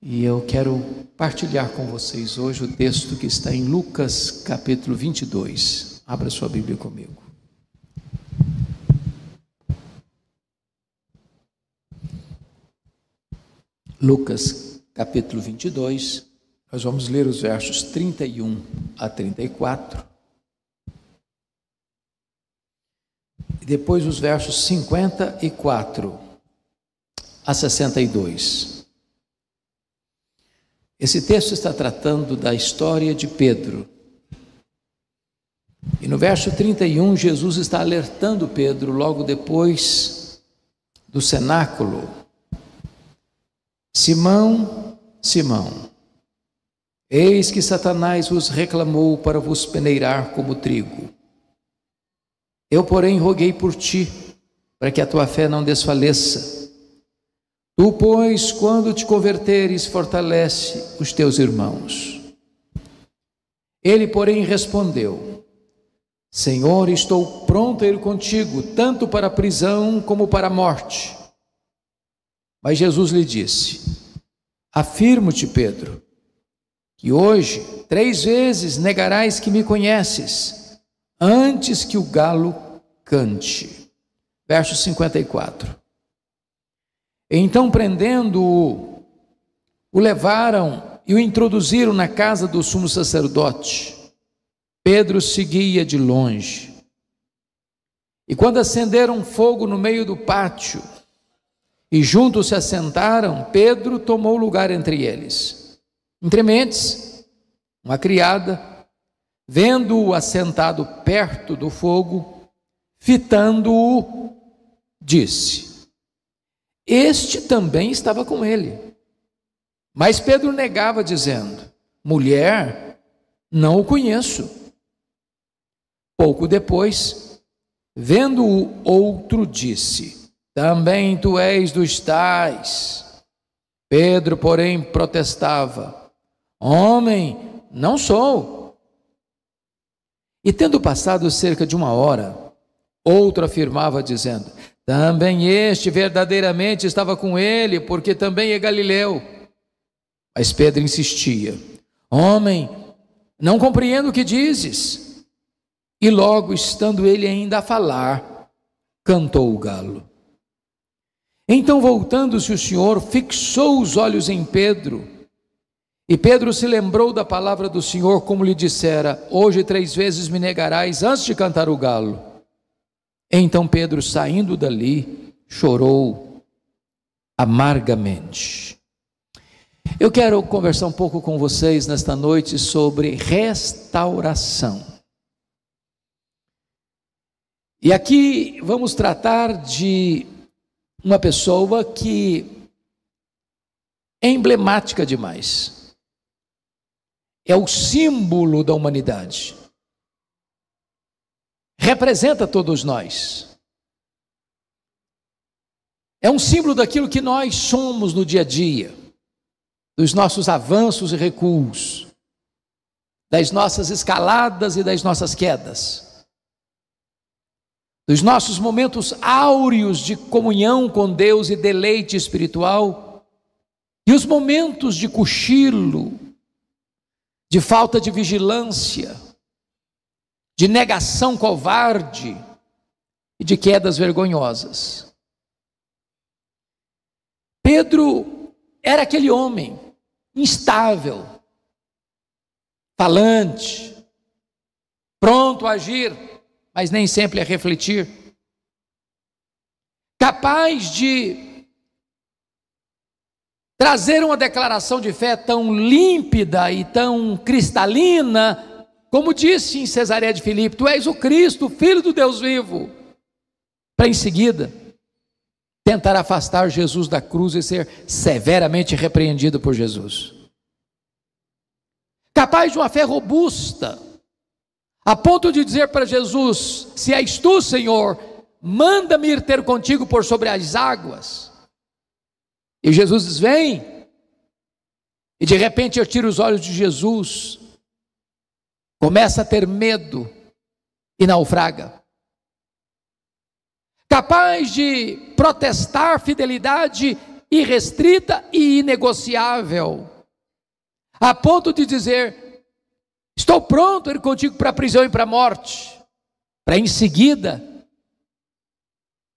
E eu quero partilhar com vocês hoje o texto que está em Lucas capítulo 22. Abra sua Bíblia comigo. Lucas capítulo 22, nós vamos ler os versos 31 a 34. E depois os versos 54 a 62. Esse texto está tratando da história de Pedro. E no verso 31, Jesus está alertando Pedro logo depois do cenáculo. Simão, Simão, eis que Satanás vos reclamou para vos peneirar como trigo. Eu, porém, roguei por ti, para que a tua fé não desfaleça. Tu, pois, quando te converteres, fortalece os teus irmãos. Ele, porém, respondeu: Senhor, estou pronto a ir contigo, tanto para a prisão como para a morte. Mas Jesus lhe disse: Afirmo-te, Pedro, que hoje 3 vezes negarás que me conheces, antes que o galo cante. Verso 54. Então, prendendo-o, o levaram e o introduziram na casa do sumo sacerdote. Pedro seguia de longe. E quando acenderam fogo no meio do pátio e juntos se assentaram, Pedro tomou lugar entre eles. Entre mentes, uma criada, vendo-o assentado perto do fogo, fitando-o, disse: Este também estava com ele. Mas Pedro negava, dizendo: Mulher, não o conheço. Pouco depois, vendo-o outro, disse: Também tu és dos tais. Pedro, porém, protestava: Homem, não sou. E tendo passado cerca de 1 hora, outro afirmava, dizendo: Também este verdadeiramente estava com ele, porque também é galileu. Mas Pedro insistia: Homem, não compreendo o que dizes. E logo, estando ele ainda a falar, cantou o galo. Então, voltando-se o Senhor, fixou os olhos em Pedro. E Pedro se lembrou da palavra do Senhor, como lhe dissera: Hoje 3 vezes me negarás antes de cantar o galo. Então Pedro, saindo dali, chorou amargamente. Eu quero conversar um pouco com vocês nesta noite sobre restauração. E aqui vamos tratar de uma pessoa que é emblemática demais. É o símbolo da humanidade. Representa todos nós. É um símbolo daquilo que nós somos no dia a dia, dos nossos avanços e recuos, das nossas escaladas e das nossas quedas, dos nossos momentos áureos de comunhão com Deus e deleite espiritual, e os momentos de cochilo, de falta de vigilância, de negação covarde e de quedas vergonhosas. Pedro era aquele homem instável, falante, pronto a agir, mas nem sempre a refletir, capaz de trazer uma declaração de fé tão límpida e tão cristalina, como disse em Cesareia de Filipe: Tu és o Cristo, Filho do Deus vivo. Para em seguida tentar afastar Jesus da cruz e ser severamente repreendido por Jesus. Capaz de uma fé robusta, a ponto de dizer para Jesus: Se és tu, Senhor, manda-me ir ter contigo por sobre as águas. E Jesus diz: Vem. E de repente eu tiro os olhos de Jesus, começa a ter medo e naufraga. Capaz de protestar fidelidade irrestrita e inegociável, a ponto de dizer: estou pronto a ir contigo para a prisão e para a morte, para em seguida,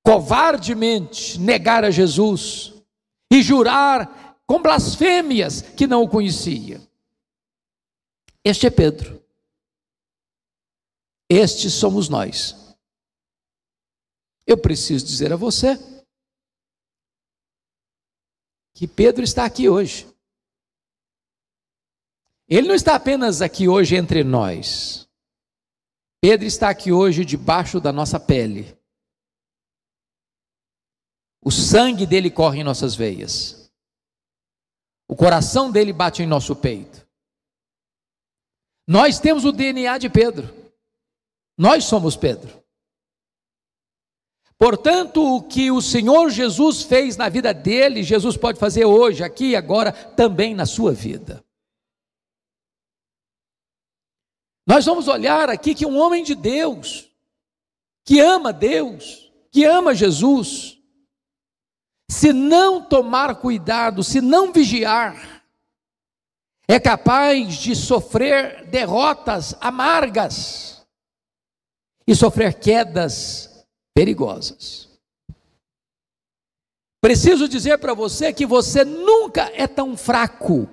covardemente, negar a Jesus e jurar com blasfêmias que não o conhecia. Este é Pedro. Estes somos nós. Eu preciso dizer a você que Pedro está aqui hoje. Ele não está apenas aqui hoje entre nós. Pedro está aqui hoje debaixo da nossa pele. O sangue dele corre em nossas veias. O coração dele bate em nosso peito. Nós temos o DNA de Pedro. Nós somos Pedro. Portanto, o que o Senhor Jesus fez na vida dele, Jesus pode fazer hoje, aqui e agora, também na sua vida. Nós vamos olhar aqui que um homem de Deus, que ama Deus, que ama Jesus, se não tomar cuidado, se não vigiar, é capaz de sofrer derrotas amargas e sofrer quedas perigosas. Preciso dizer para você que você nunca é tão fraco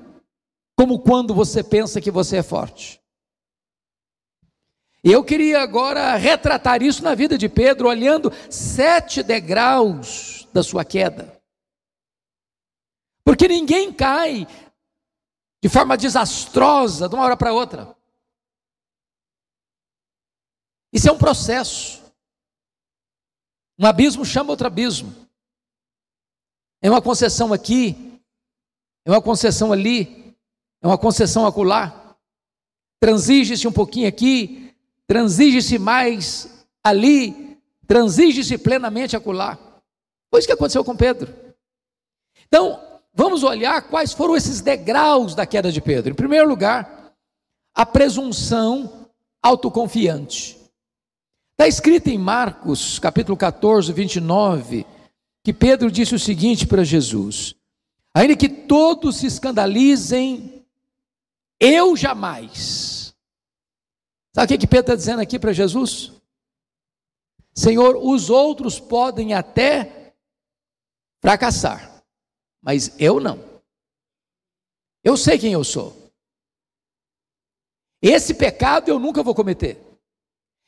como quando você pensa que você é forte. Eu queria agora retratar isso na vida de Pedro, olhando 7 degraus da sua queda. Porque ninguém cai de forma desastrosa de uma hora para outra. Isso é um processo. Um abismo chama outro abismo. É uma concessão aqui, é uma concessão ali, é uma concessão acolá. Transige-se um pouquinho aqui, transige-se mais ali, transige-se plenamente acolá. Foi isso que aconteceu com Pedro. Então, vamos olhar quais foram esses degraus da queda de Pedro. Em primeiro lugar, a presunção autoconfiante. Está escrito em Marcos, capítulo 14, 29, que Pedro disse o seguinte para Jesus: ainda que todos se escandalizem, eu jamais. Sabe o que Pedro está dizendo aqui para Jesus? Senhor, os outros podem até fracassar, mas eu não. Eu sei quem eu sou. Esse pecado eu nunca vou cometer.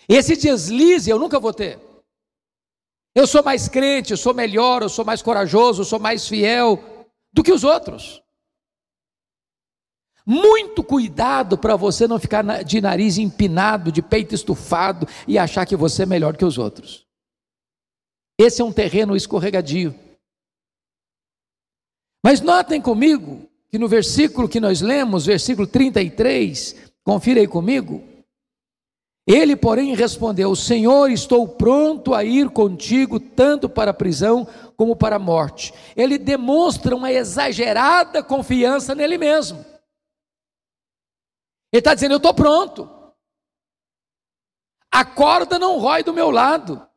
Esse deslize eu nunca vou ter. Eu sou mais crente, eu sou melhor, eu sou mais corajoso, eu sou mais fiel do que os outros. Muito cuidado para você não ficar de nariz empinado, de peito estufado e achar que você é melhor que os outros. Esse é um terreno escorregadio. Mas notem comigo que no versículo que nós lemos, versículo 33, confira aí comigo. Ele, porém, respondeu: Senhor, estou pronto a ir contigo, tanto para a prisão como para a morte. Ele demonstra uma exagerada confiança nele mesmo. Ele está dizendo: eu estou pronto. A corda não rói do meu lado.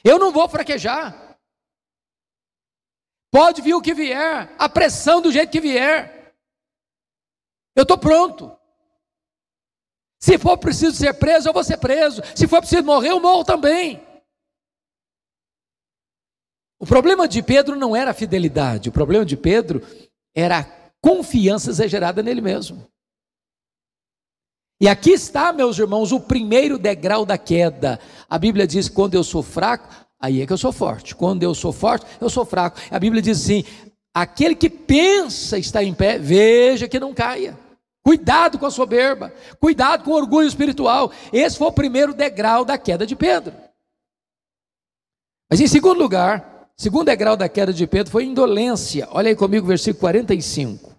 Eu não vou fraquejar. Pode vir o que vier, a pressão do jeito que vier. Eu estou pronto. Se for preciso ser preso, eu vou ser preso. Se for preciso morrer, eu morro também. O problema de Pedro não era a fidelidade. O problema de Pedro era a confiança exagerada nele mesmo. E aqui está, meus irmãos, o primeiro degrau da queda. A Bíblia diz: quando eu sou fraco, aí é que eu sou forte. Quando eu sou forte, eu sou fraco. A Bíblia diz assim: aquele que pensa estar em pé, veja que não caia. Cuidado com a soberba, cuidado com o orgulho espiritual. Esse foi o primeiro degrau da queda de Pedro. Mas em segundo lugar, segundo degrau da queda de Pedro foi indolência. Olha aí comigo o versículo 45.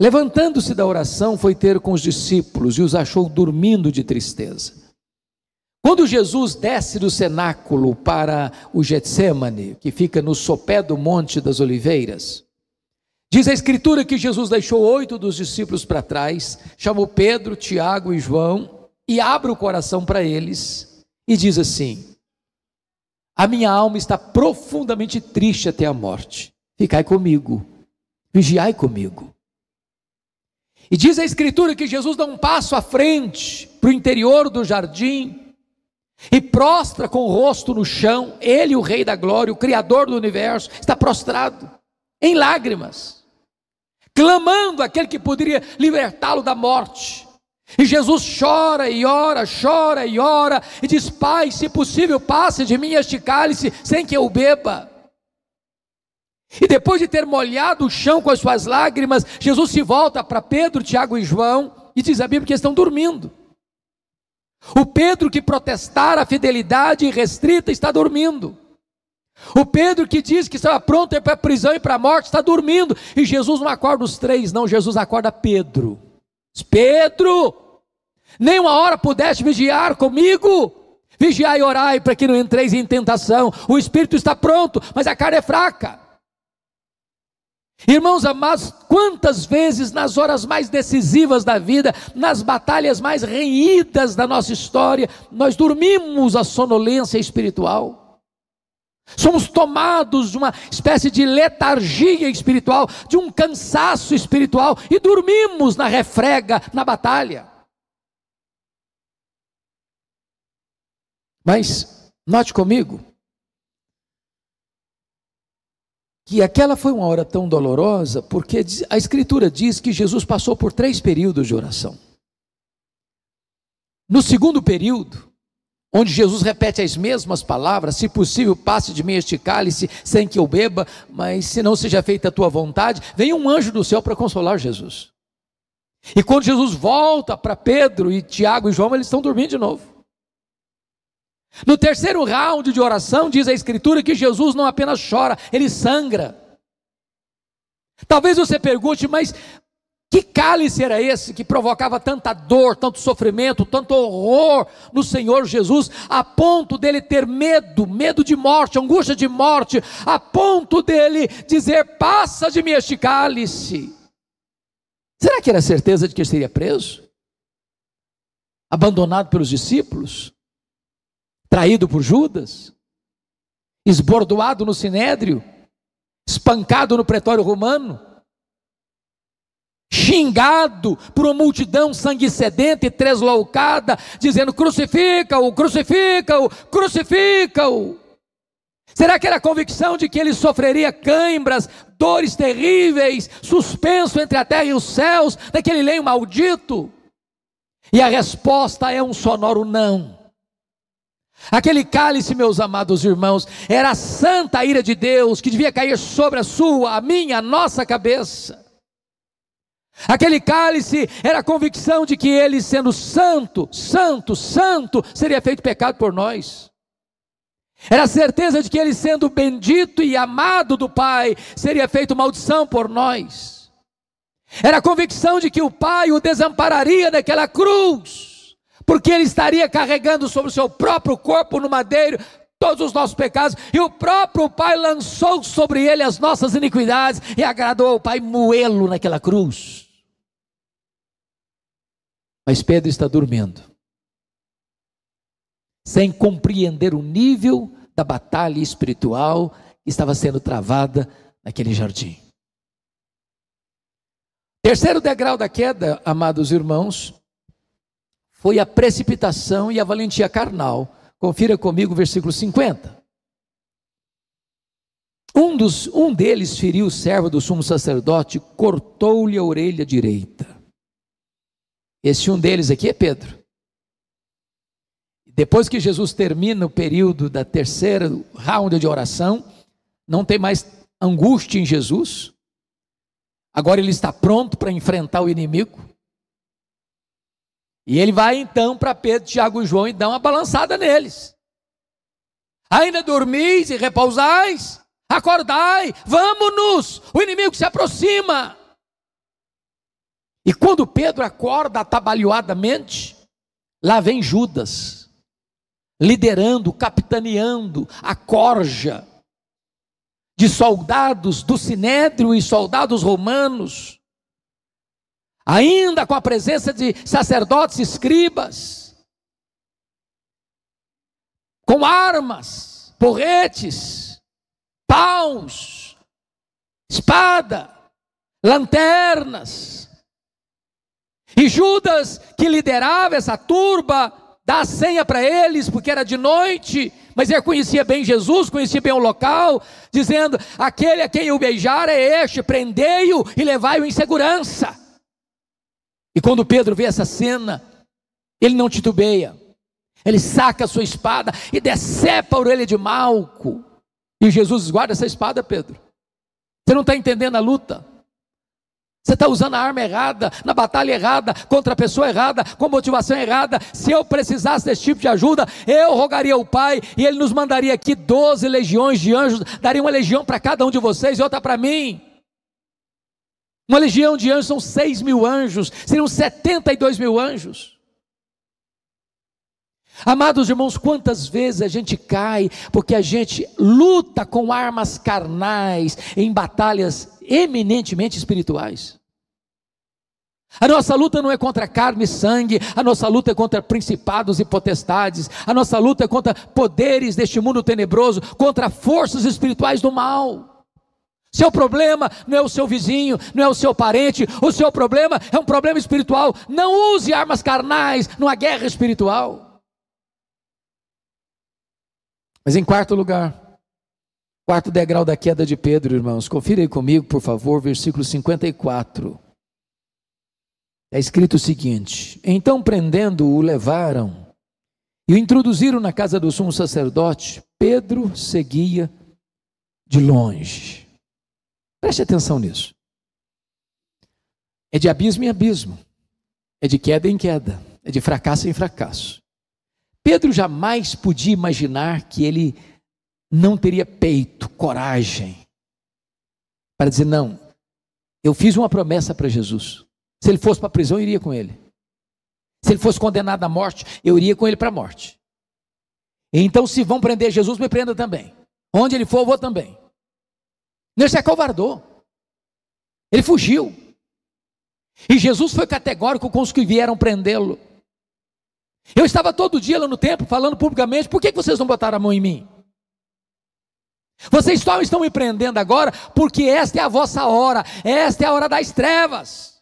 Levantando-se da oração, foi ter com os discípulos e os achou dormindo de tristeza. Quando Jesus desce do cenáculo para o Getsêmani, que fica no sopé do Monte das Oliveiras, diz a Escritura que Jesus deixou 8 dos discípulos para trás, chamou Pedro, Tiago e João e abre o coração para eles e diz assim: a minha alma está profundamente triste até a morte. Ficai comigo, vigiai comigo. E diz a Escritura que Jesus dá um passo à frente, para o interior do jardim, e prostra com o rosto no chão. Ele, o Rei da Glória, o Criador do universo, está prostrado, em lágrimas, clamando aquele que poderia libertá-lo da morte. E Jesus chora e ora, e diz: Pai, se possível, passe de mim este cálice sem que eu o beba. E depois de ter molhado o chão com as suas lágrimas, Jesus se volta para Pedro, Tiago e João, e diz a Bíblia que eles estão dormindo. O Pedro que protestara a fidelidade irrestrita está dormindo. O Pedro que diz que estava pronto para a prisão e para a morte está dormindo. E Jesus não acorda os três, não, Jesus acorda Pedro. Pedro, nem uma hora pudeste vigiar comigo? Vigiai e orai para que não entreis em tentação. O espírito está pronto, mas a carne é fraca. Irmãos amados, quantas vezes nas horas mais decisivas da vida, nas batalhas mais renhidas da nossa história, nós dormimos a sonolência espiritual. Somos tomados de uma espécie de letargia espiritual, de um cansaço espiritual, e dormimos na refrega, na batalha. Mas, note comigo, que aquela foi uma hora tão dolorosa, porque a Escritura diz que Jesus passou por 3 períodos de oração. No segundo período, onde Jesus repete as mesmas palavras: se possível, passe de mim este cálice sem que eu beba, mas se não seja feita a tua vontade, vem um anjo do céu para consolar Jesus. E quando Jesus volta para Pedro e Tiago e João, eles estão dormindo de novo. No terceiro round de oração, diz a Escritura que Jesus não apenas chora, ele sangra. Talvez você pergunte: mas que cálice era esse que provocava tanta dor, tanto sofrimento, tanto horror no Senhor Jesus, a ponto dele ter medo de morte, angústia de morte, a ponto dele dizer: passa de mim este cálice? Será que era certeza de que ele seria preso? Abandonado pelos discípulos? Traído por Judas? Esbordoado no sinédrio? Espancado no pretório romano? Xingado por uma multidão sangue sedenta e tresloucada, dizendo: crucifica-o, crucifica-o, crucifica-o? Será que era a convicção de que ele sofreria cãibras, dores terríveis, suspenso entre a terra e os céus, naquele leito maldito? E a resposta é um sonoro não. Aquele cálice, meus amados irmãos, era a santa ira de Deus que devia cair sobre a sua, a minha, a nossa cabeça. Aquele cálice era a convicção de que ele, sendo santo, santo, santo, seria feito pecado por nós. Era a certeza de que ele, sendo bendito e amado do Pai, seria feito maldição por nós. Era a convicção de que o Pai o desampararia daquela cruz, porque ele estaria carregando sobre o seu próprio corpo no madeiro todos os nossos pecados, e o próprio Pai lançou sobre ele as nossas iniquidades, e agradou ao Pai moê-lo naquela cruz. Mas Pedro está dormindo, sem compreender o nível da batalha espiritual que estava sendo travada naquele jardim. Terceiro degrau da queda, amados irmãos, foi a precipitação e a valentia carnal. Confira comigo o versículo 50. Um deles feriu o servo do sumo sacerdote, cortou-lhe a orelha direita. Esse um deles aqui é Pedro. Depois que Jesus termina o período da terceira round de oração, não tem mais angústia em Jesus. Agora ele está pronto para enfrentar o inimigo. E ele vai então para Pedro, Tiago e João e dá uma balançada neles. Ainda dormis e repousais? Acordai, vamos-nos, o inimigo se aproxima. E quando Pedro acorda atabalhoadamente, lá vem Judas, liderando, capitaneando a corja de soldados do sinédrio e soldados romanos, ainda com a presença de sacerdotes e escribas, com armas, porretes, paus, espada, lanternas. E Judas, que liderava essa turba, dá a senha para eles, porque era de noite, mas ele conhecia bem Jesus, conhecia bem o local, dizendo: aquele a quem eu beijar é este, prendei-o e levai-o em segurança. E quando Pedro vê essa cena, ele não titubeia, ele saca a sua espada e decepa a orelha de Malco. E Jesus diz: guarda essa espada, Pedro, você não está entendendo a luta. Você está usando a arma errada, na batalha errada, contra a pessoa errada, com motivação errada. Se eu precisasse desse tipo de ajuda, eu rogaria ao Pai, e Ele nos mandaria aqui 12 legiões de anjos, daria uma legião para cada um de vocês e outra para mim. Uma legião de anjos são 6.000 anjos, seriam 72.000 anjos. Amados irmãos, quantas vezes a gente cai, porque a gente luta com armas carnais, em batalhas eminentemente espirituais. A nossa luta não é contra carne e sangue, a nossa luta é contra principados e potestades, a nossa luta é contra poderes deste mundo tenebroso, contra forças espirituais do mal. Seu problema não é o seu vizinho, não é o seu parente, o seu problema é um problema espiritual. Não use armas carnais numa guerra espiritual. Mas em quarto lugar, quarto degrau da queda de Pedro, irmãos, confira aí comigo, por favor, versículo 54. É escrito o seguinte: então prendendo-o, o levaram e o introduziram na casa do sumo sacerdote. Pedro seguia de longe. Preste atenção nisso. É de abismo em abismo, é de queda em queda, é de fracasso em fracasso. Pedro jamais podia imaginar que ele não teria peito, coragem, para dizer: não, eu fiz uma promessa para Jesus. Se ele fosse para a prisão, eu iria com ele. Se ele fosse condenado à morte, eu iria com ele para a morte. Então, se vão prender Jesus, me prenda também. Onde ele for, eu vou também. Ele se acovardou. Ele fugiu. E Jesus foi categórico com os que vieram prendê-lo. Eu estava todo dia lá no templo, falando publicamente: por que vocês não botaram a mão em mim? Vocês só estão me prendendo agora porque esta é a vossa hora, esta é a hora das trevas.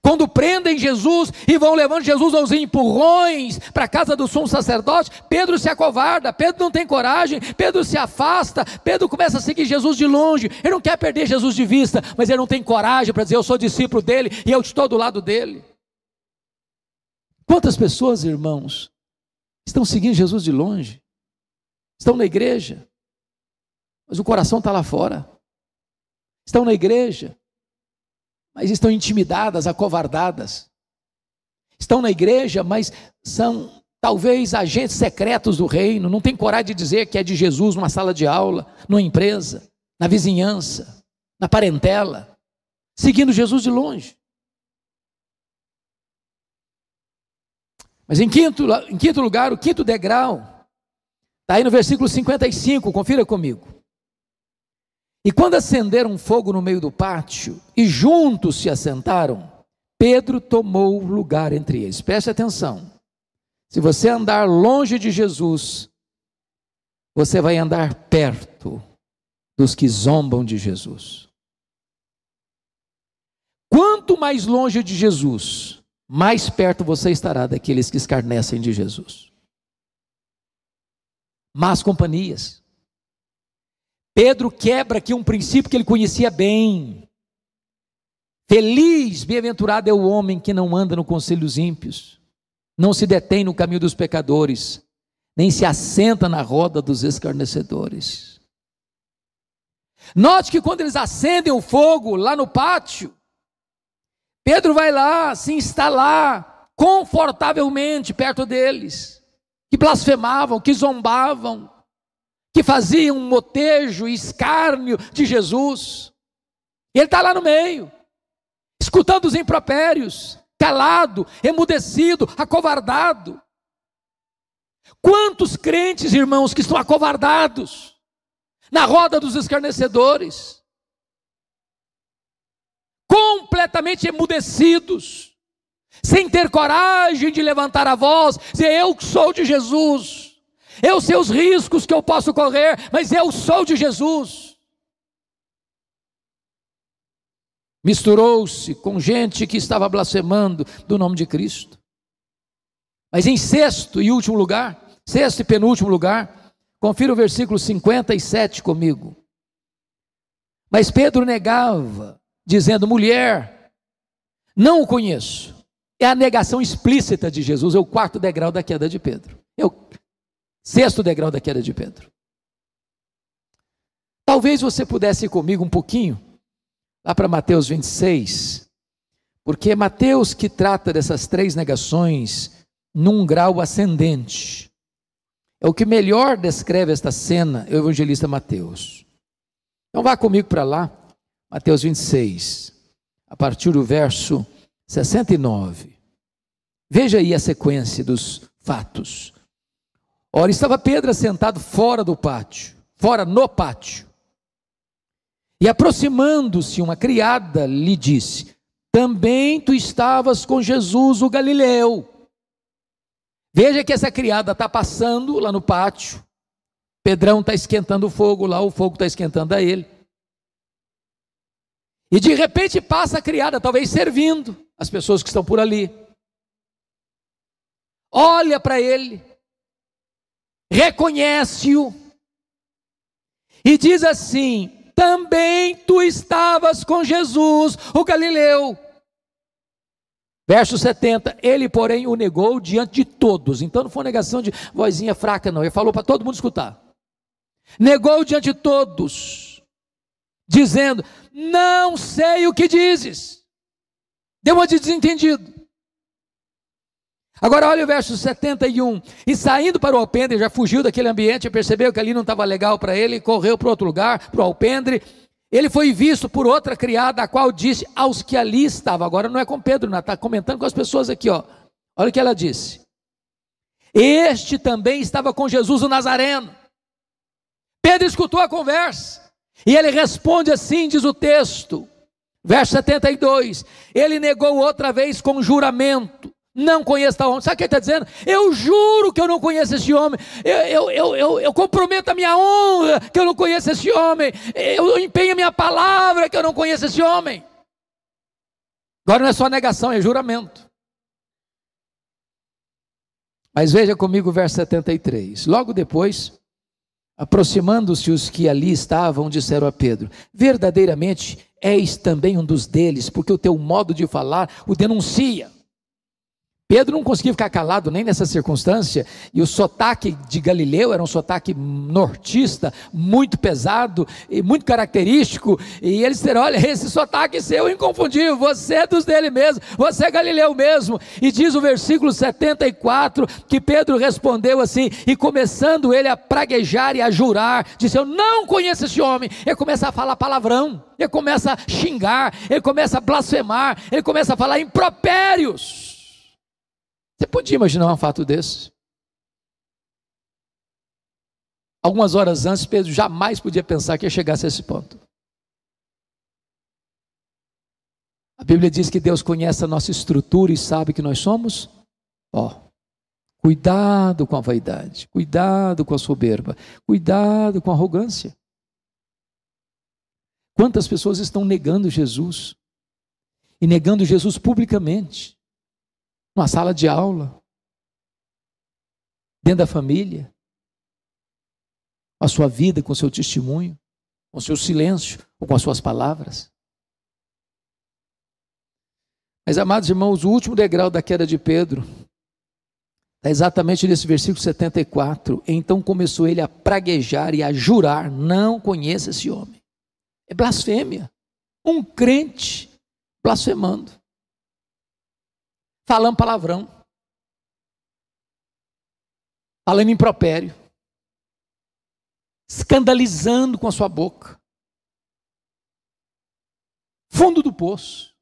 Quando prendem Jesus e vão levando Jesus aos empurrões para a casa do sumo sacerdote, Pedro se acovarda, Pedro não tem coragem, Pedro se afasta, Pedro começa a seguir Jesus de longe. Ele não quer perder Jesus de vista, mas ele não tem coragem para dizer: eu sou discípulo dele e eu estou do lado dele. Quantas pessoas, irmãos, estão seguindo Jesus de longe? Estão na igreja, mas o coração está lá fora. Estão na igreja, mas estão intimidadas, acovardadas. Estão na igreja, mas são talvez agentes secretos do reino. Não tem coragem de dizer que é de Jesus numa sala de aula, numa empresa, na vizinhança, na parentela, seguindo Jesus de longe. Mas em quinto lugar, o quinto degrau, está aí no versículo 55, confira comigo. E quando acenderam fogo no meio do pátio e juntos se assentaram, Pedro tomou lugar entre eles. Preste atenção. Se você andar longe de Jesus, você vai andar perto dos que zombam de Jesus. Quanto mais longe de Jesus, mais perto você estará daqueles que escarnecem de Jesus. Más companhias. Pedro quebra aqui um princípio que ele conhecia bem. Feliz, bem-aventurado é o homem que não anda no conselho dos ímpios, não se detém no caminho dos pecadores, nem se assenta na roda dos escarnecedores. Note que quando eles acendem o fogo lá no pátio, Pedro vai lá, se instalar confortavelmente perto deles, que blasfemavam, que zombavam, que faziam um motejo e escárnio de Jesus. Ele está lá no meio, escutando os impropérios, calado, emudecido, acovardado. Quantos crentes, irmãos, que estão acovardados na roda dos escarnecedores, completamente emudecidos, sem ter coragem de levantar a voz, dizer: eu que sou de Jesus, eu sei os riscos que eu posso correr, mas eu sou de Jesus. Misturou-se com gente que estava blasfemando do nome de Cristo. Mas em sexto e último lugar, sexto e penúltimo lugar, confira o versículo 57 comigo. Mas Pedro negava, dizendo: mulher, não o conheço. É a negação explícita de Jesus, é o quarto degrau da queda de Pedro. É o sexto degrau da queda de Pedro. Talvez você pudesse ir comigo um pouquinho lá para Mateus 26, porque é Mateus que trata dessas três negações num grau ascendente. É o que melhor descreve esta cena, é o evangelista Mateus. Então vá comigo para lá, Mateus 26, a partir do verso 69. Veja aí a sequência dos fatos. Ora, estava Pedro sentado fora do pátio, fora no pátio. E aproximando-se uma criada, lhe disse: também tu estavas com Jesus o Galileu. Veja que essa criada está passando lá no pátio. Pedrão está esquentando o fogo lá, o fogo está esquentando a ele. E de repente passa a criada, talvez servindo as pessoas que estão por ali. Olha para ele, reconhece-o e diz assim: também tu estavas com Jesus, o Galileu. Verso 70, ele porém o negou diante de todos. Então não foi negação de vozinha fraca não, ele falou para todo mundo escutar. Negou diante de todos, dizendo: não sei o que dizes. Deu uma de desentendido. Agora olha o verso 71, e saindo para o alpendre, já fugiu daquele ambiente, percebeu que ali não estava legal para ele, correu para outro lugar, para o alpendre. Ele foi visto por outra criada, a qual disse aos que ali estavam. Agora não é com Pedro, não, está comentando com as pessoas aqui, ó. Olha o que ela disse: este também estava com Jesus o Nazareno. Pedro escutou a conversa, e ele responde assim, diz o texto, verso 72, ele negou outra vez com juramento: não conheço tal homem. Sabe o que ele está dizendo? Eu juro que eu não conheço esse homem. Eu comprometo a minha honra que eu não conheço esse homem. Eu empenho a minha palavra que eu não conheço esse homem. Agora não é só negação, é juramento. Mas veja comigo o verso 73. Logo depois, aproximando-se os que ali estavam, disseram a Pedro: verdadeiramente és também um dos deles, porque o teu modo de falar o denuncia. Pedro não conseguia ficar calado nem nessa circunstância, e o sotaque de Galileu era um sotaque nortista, muito pesado e muito característico, e eles disseram: olha, esse sotaque seu é inconfundível, você é dos dele mesmo, você é Galileu mesmo. E diz o versículo 74, que Pedro respondeu assim, e começando ele a praguejar e a jurar, disse: eu não conheço esse homem. Ele começa a falar palavrão, ele começa a xingar, ele começa a blasfemar, ele começa a falar impropérios. Você podia imaginar um fato desse? Algumas horas antes, Pedro jamais podia pensar que ia chegar a esse ponto. A Bíblia diz que Deus conhece a nossa estrutura e sabe que nós somos. Cuidado com a vaidade, cuidado com a soberba, cuidado com a arrogância. Quantas pessoas estão negando Jesus? E negando Jesus publicamente. Numa sala de aula, dentro da família, com a sua vida, com o seu testemunho, com o seu silêncio, ou com as suas palavras. Mas, amados irmãos, o último degrau da queda de Pedro está exatamente nesse versículo 74. Então começou ele a praguejar e a jurar: não conheça esse homem. É blasfêmia. Um crente blasfemando, falando palavrão, falando impropério, escandalizando com a sua boca. Fundo do poço.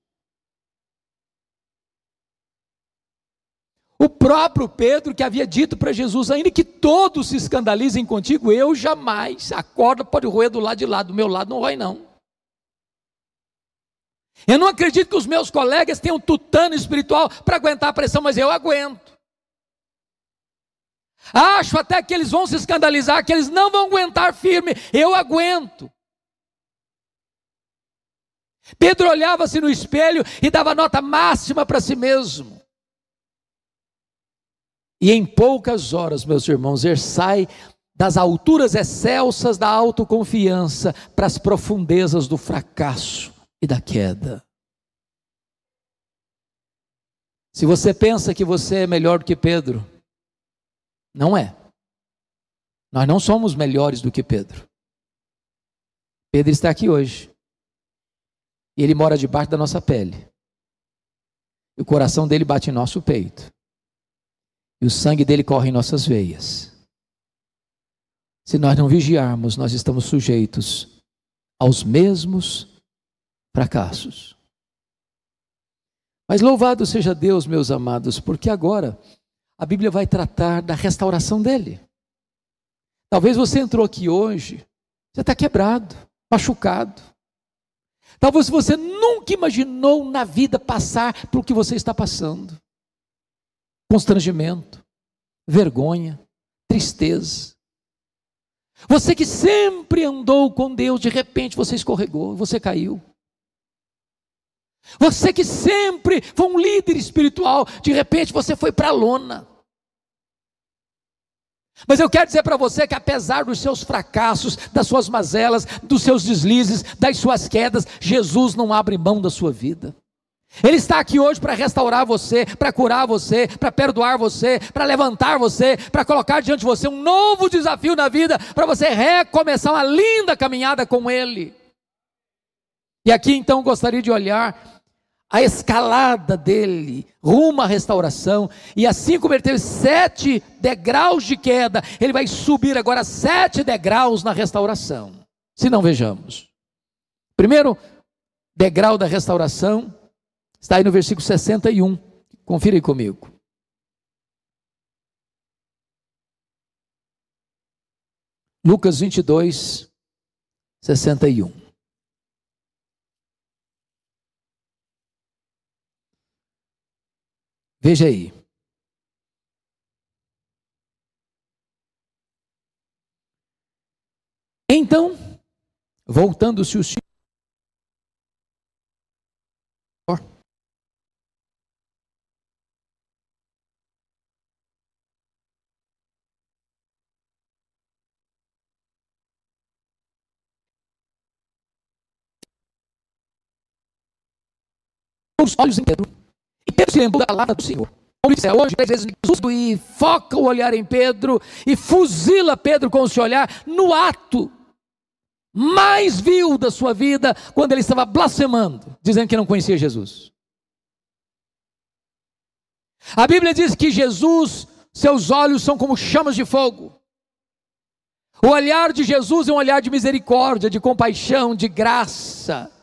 O próprio Pedro que havia dito para Jesus: ainda que todos se escandalizem contigo, eu jamais. A corda pode roer do lado de lá, do meu lado não rói não. Eu não acredito que os meus colegas tenham tutano espiritual para aguentar a pressão, mas eu aguento. Acho até que eles vão se escandalizar, que eles não vão aguentar firme. Eu aguento. Pedro olhava-se no espelho e dava nota máxima para si mesmo. E em poucas horas, meus irmãos, ele sai das alturas excelsas da autoconfiança para as profundezas do fracasso e da queda. Se você pensa que você é melhor do que Pedro, não é. Nós não somos melhores do que Pedro. Pedro está aqui hoje. E ele mora debaixo da nossa pele. E o coração dele bate em nosso peito. E o sangue dele corre em nossas veias. Se nós não vigiarmos, nós estamos sujeitos aos mesmos fracassos. Mas louvado seja Deus, meus amados, porque agora a Bíblia vai tratar da restauração dele. Talvez você entrou aqui hoje, você está quebrado, machucado. Talvez você nunca imaginou na vida passar pelo que você está passando. Constrangimento, vergonha, tristeza. Você que sempre andou com Deus, de repente você escorregou, você caiu. Você que sempre foi um líder espiritual, de repente você foi para a lona. Mas eu quero dizer para você que apesar dos seus fracassos, das suas mazelas, dos seus deslizes, das suas quedas, Jesus não abre mão da sua vida. Ele está aqui hoje para restaurar você, para curar você, para perdoar você, para levantar você, para colocar diante de você um novo desafio na vida, para você recomeçar uma linda caminhada com Ele. E aqui então gostaria de olhar a escalada dele rumo à restauração, e assim como ele teve 7 degraus de queda, ele vai subir agora 7 degraus na restauração. Se não, vejamos. Primeiro degrau da restauração está aí no versículo 61, confira aí comigo. Lucas 22, 61. Veja aí. Então, voltando-se os olhos em Pedro. E Pedro se lembrou da palavra do Senhor. Como disse hoje, 3 vezes e foca o olhar em Pedro e fuzila Pedro com o seu olhar no ato mais vil da sua vida, quando ele estava blasfemando, dizendo que não conhecia Jesus. A Bíblia diz que Jesus, seus olhos são como chamas de fogo. O olhar de Jesus é um olhar de misericórdia, de compaixão, de graça.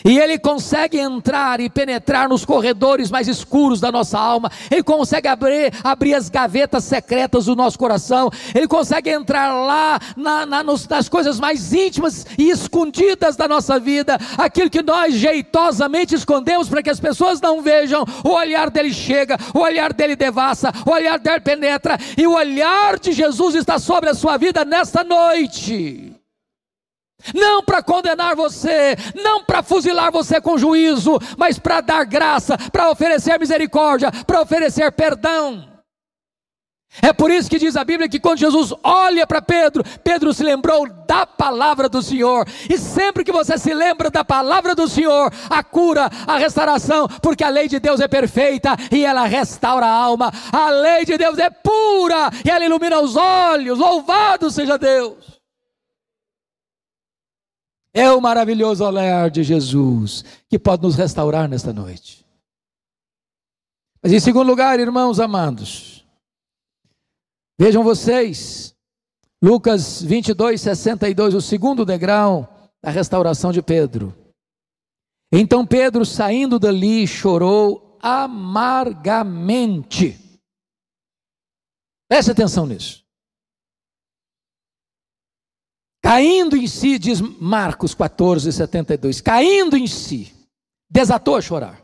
E ele consegue entrar e penetrar nos corredores mais escuros da nossa alma. Ele consegue abrir as gavetas secretas do nosso coração. Ele consegue entrar lá nas coisas mais íntimas e escondidas da nossa vida. Aquilo que nós jeitosamente escondemos para que as pessoas não vejam. O olhar dele chega, o olhar dele devassa, o olhar dele penetra. E o olhar de Jesus está sobre a sua vida nesta noite. Não para condenar você, não para fuzilar você com juízo, mas para dar graça, para oferecer misericórdia, para oferecer perdão. É por isso que diz a Bíblia que quando Jesus olha para Pedro, Pedro se lembrou da palavra do Senhor. E sempre que você se lembra da palavra do Senhor, a cura, a restauração, porque a lei de Deus é perfeita e ela restaura a alma. A lei de Deus é pura e ela ilumina os olhos. Louvado seja Deus! É o maravilhoso olhar de Jesus que pode nos restaurar nesta noite. Mas em segundo lugar, irmãos amados, vejam vocês, Lucas 22, 62, o segundo degrau da restauração de Pedro. Então Pedro, saindo dali, chorou amargamente. Preste atenção nisso. Caindo em si, diz Marcos 14, 72, caindo em si, desatou a chorar.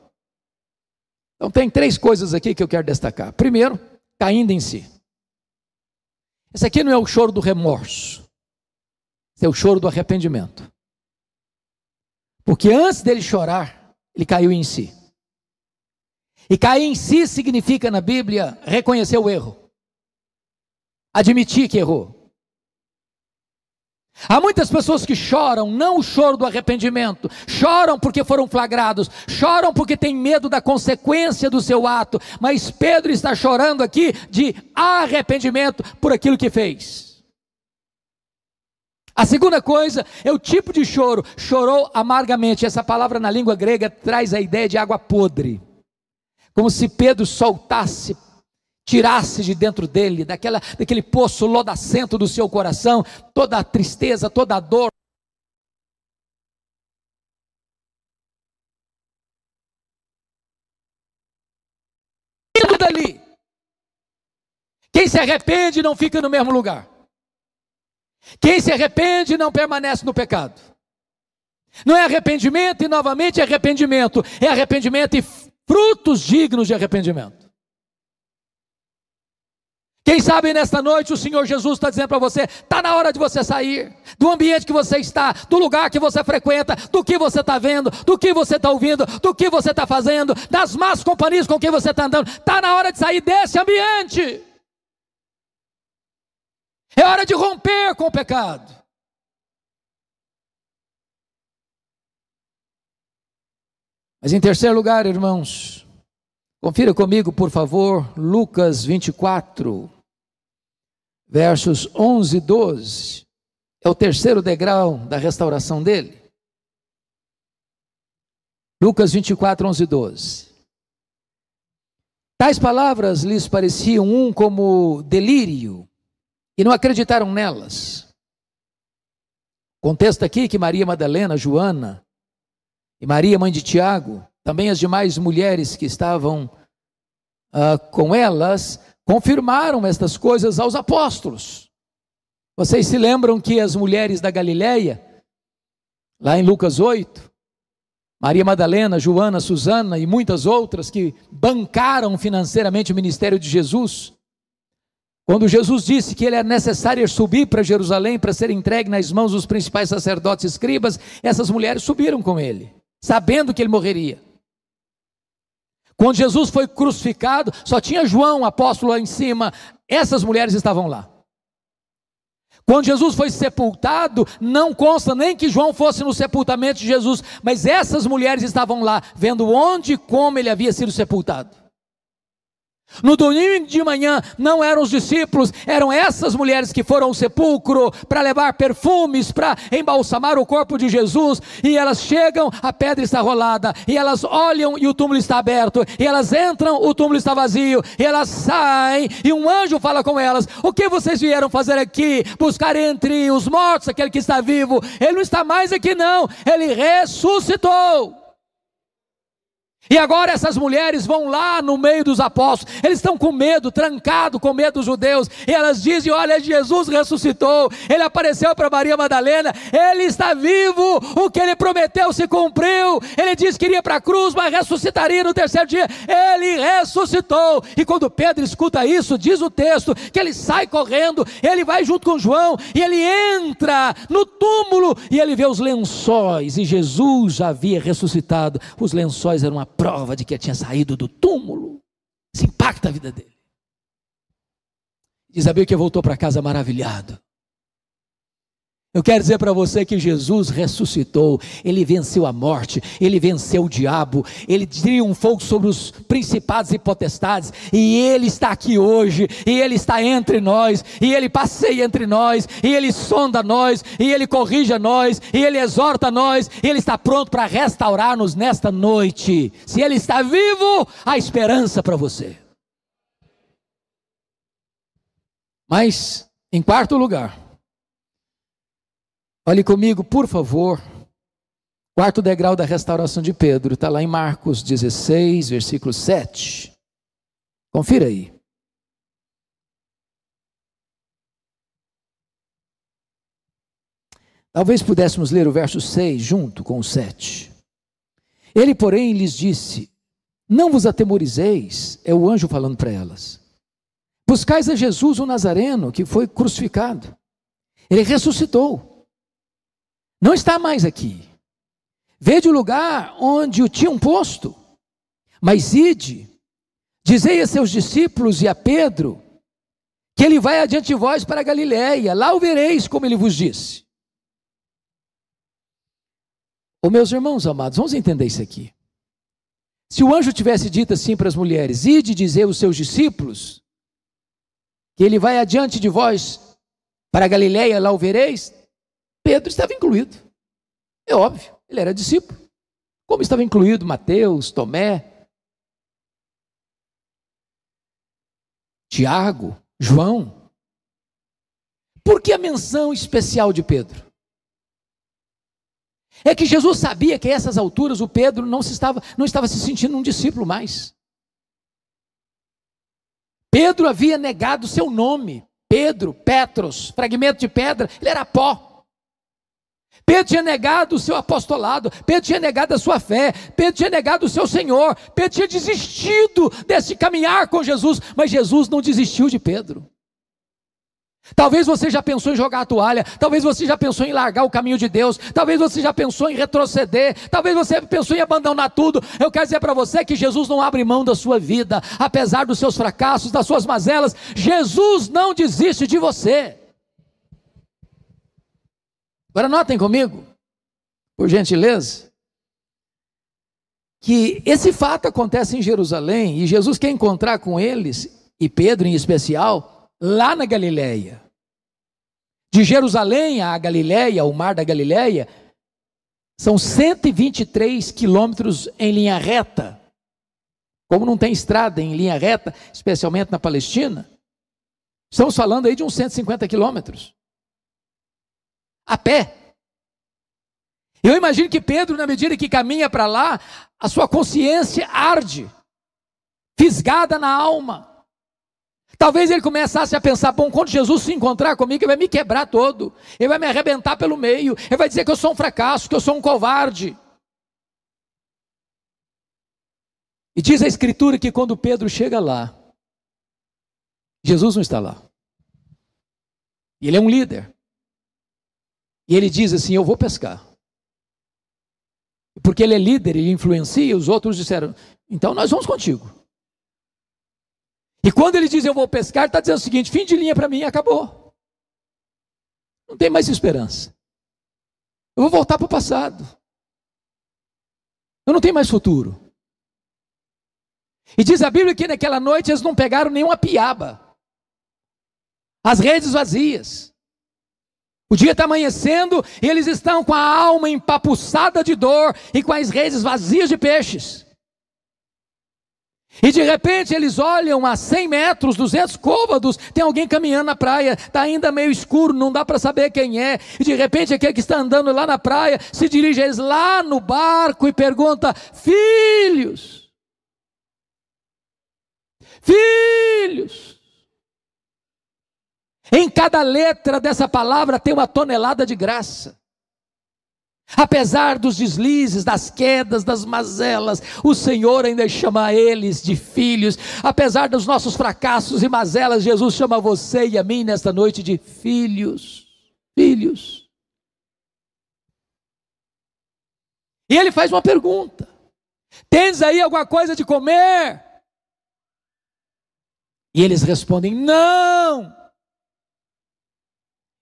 Então tem 3 coisas aqui que eu quero destacar. Primeiro, caindo em si. Esse aqui não é o choro do remorso, esse é o choro do arrependimento. Porque antes dele chorar, ele caiu em si. E cair em si significa na Bíblia reconhecer o erro, admitir que errou. Há muitas pessoas que choram, não o choro do arrependimento, choram porque foram flagrados, choram porque têm medo da consequência do seu ato, mas Pedro está chorando aqui de arrependimento por aquilo que fez. A segunda coisa é o tipo de choro, chorou amargamente. Essa palavra na língua grega traz a ideia de água podre, como se Pedro soltasse, tirasse de dentro dele, daquele poço lodacento do seu coração, toda a tristeza, toda a dor. Indo dali. Quem se arrepende não fica no mesmo lugar. Quem se arrepende não permanece no pecado. Não é arrependimento e novamente arrependimento. É arrependimento e frutos dignos de arrependimento. Quem sabe nesta noite o Senhor Jesus está dizendo para você, está na hora de você sair do ambiente que você está, do lugar que você frequenta, do que você está vendo, do que você está ouvindo, do que você está fazendo, das más companhias com quem você está andando. Está na hora de sair desse ambiente. É hora de romper com o pecado. Mas em terceiro lugar, irmãos, confira comigo, por favor, Lucas 24, versos 11 e 12. É o terceiro degrau da restauração dele. Lucas 24, 11 e 12. Tais palavras lhes pareciam como delírio, e não acreditaram nelas. Contexto aqui que Maria Madalena, Joana e Maria, mãe de Tiago, também as demais mulheres que estavam com elas, confirmaram estas coisas aos apóstolos. Vocês se lembram que as mulheres da Galileia, lá em Lucas 8, Maria Madalena, Joana, Susana e muitas outras que bancaram financeiramente o ministério de Jesus, quando Jesus disse que ele era necessário subir para Jerusalém para ser entregue nas mãos dos principais sacerdotes e escribas, essas mulheres subiram com ele, sabendo que ele morreria. Quando Jesus foi crucificado, só tinha João, apóstolo, lá em cima, essas mulheres estavam lá. Quando Jesus foi sepultado, não consta nem que João fosse no sepultamento de Jesus, mas essas mulheres estavam lá, vendo onde e como ele havia sido sepultado. No domingo de manhã não eram os discípulos, eram essas mulheres que foram ao sepulcro para levar perfumes, para embalsamar o corpo de Jesus, e elas chegam, a pedra está rolada, e elas olham e o túmulo está aberto, e elas entram, o túmulo está vazio, e elas saem, e um anjo fala com elas, o que vocês vieram fazer aqui? Buscar entre os mortos aquele que está vivo? Ele não está mais aqui não, ele ressuscitou. E agora essas mulheres vão lá no meio dos apóstolos, eles estão com medo, trancados com medo dos judeus, e elas dizem, olha, Jesus ressuscitou, ele apareceu para Maria Madalena, ele está vivo, o que ele prometeu se cumpriu, ele disse que iria para a cruz, mas ressuscitaria no terceiro dia, ele ressuscitou. E quando Pedro escuta isso, diz o texto, que ele sai correndo, ele vai junto com João, e ele entra no túmulo, e ele vê os lençóis, e Jesus já havia ressuscitado, os lençóis eram uma prova de que ele tinha saído do túmulo. Isso impacta a vida dele. Diz a Bíblia que voltou para casa maravilhado. Eu quero dizer para você que Jesus ressuscitou, ele venceu a morte, ele venceu o diabo, ele triunfou sobre os principados e potestades, e ele está aqui hoje, e ele está entre nós, e ele passeia entre nós, e ele sonda nós, e ele corrige a nós, e ele exorta a nós, e ele está pronto para restaurar-nos nesta noite. Se ele está vivo, há esperança para você. Mas, em quarto lugar, olhe comigo, por favor, quarto degrau da restauração de Pedro, está lá em Marcos 16, versículo 7. Confira aí. Talvez pudéssemos ler o verso 6 junto com o 7. Ele, porém, lhes disse, não vos atemorizeis, é o anjo falando para elas, Buscais a Jesus o Nazareno, que foi crucificado. Ele ressuscitou. Não está mais aqui. Vede o lugar onde o tinham posto. Mas ide, dizei a seus discípulos e a Pedro, que ele vai adiante de vós para a Galiléia. Lá o vereis, como ele vos disse. Ô meus irmãos amados, vamos entender isso aqui. Se o anjo tivesse dito assim para as mulheres, ide dizer aos seus discípulos, que ele vai adiante de vós para a Galiléia, lá o vereis, Pedro estava incluído. É óbvio, ele era discípulo. Como estava incluído Mateus, Tomé, Tiago, João. Por que a menção especial de Pedro? É que Jesus sabia que a essas alturas o Pedro não estava se sentindo um discípulo mais. Pedro havia negado seu nome. Pedro, Petros, fragmento de pedra, ele era pó. Pedro tinha negado o seu apostolado, Pedro tinha negado a sua fé, Pedro tinha negado o seu Senhor, Pedro tinha desistido desse caminhar com Jesus, mas Jesus não desistiu de Pedro. Talvez você já pensou em jogar a toalha, talvez você já pensou em largar o caminho de Deus, talvez você já pensou em retroceder, talvez você pensou em abandonar tudo. Eu quero dizer para você que Jesus não abre mão da sua vida, apesar dos seus fracassos, das suas mazelas. Jesus não desiste de você. Agora notem comigo, por gentileza, que esse fato acontece em Jerusalém e Jesus quer encontrar com eles, e Pedro em especial, lá na Galiléia. De Jerusalém à Galiléia, o mar da Galiléia, são 123 quilômetros em linha reta. Como não tem estrada em linha reta, especialmente na Palestina, estamos falando aí de uns 150 quilômetros. A pé. Eu imagino que Pedro, na medida que caminha para lá, a sua consciência arde, fisgada na alma. Talvez ele começasse a pensar, bom, quando Jesus se encontrar comigo, ele vai me quebrar todo, ele vai me arrebentar pelo meio, ele vai dizer que eu sou um fracasso, que eu sou um covarde. E diz a Escritura que quando Pedro chega lá, Jesus não está lá. Ele é um líder. E ele diz assim, eu vou pescar. Porque ele é líder, ele influencia, os outros disseram, então nós vamos contigo. E quando ele diz eu vou pescar, ele está dizendo o seguinte, fim de linha para mim, acabou. Não tem mais esperança. Eu vou voltar para o passado. Eu não tenho mais futuro. E diz a Bíblia que naquela noite eles não pegaram nenhuma piaba. As redes vazias. O dia está amanhecendo e eles estão com a alma empapuçada de dor e com as redes vazias de peixes. E de repente eles olham a 100 metros, 200 côvados, tem alguém caminhando na praia, está ainda meio escuro, não dá para saber quem é. E de repente aquele que está andando lá na praia, se dirige a eles lá no barco e pergunta, filhos, filhos. Em cada letra dessa palavra tem uma tonelada de graça. Apesar dos deslizes, das quedas, das mazelas, o Senhor ainda chama eles de filhos. Apesar dos nossos fracassos e mazelas, Jesus chama você e a mim nesta noite de filhos. Filhos. E ele faz uma pergunta. Tens aí alguma coisa de comer? E eles respondem, não.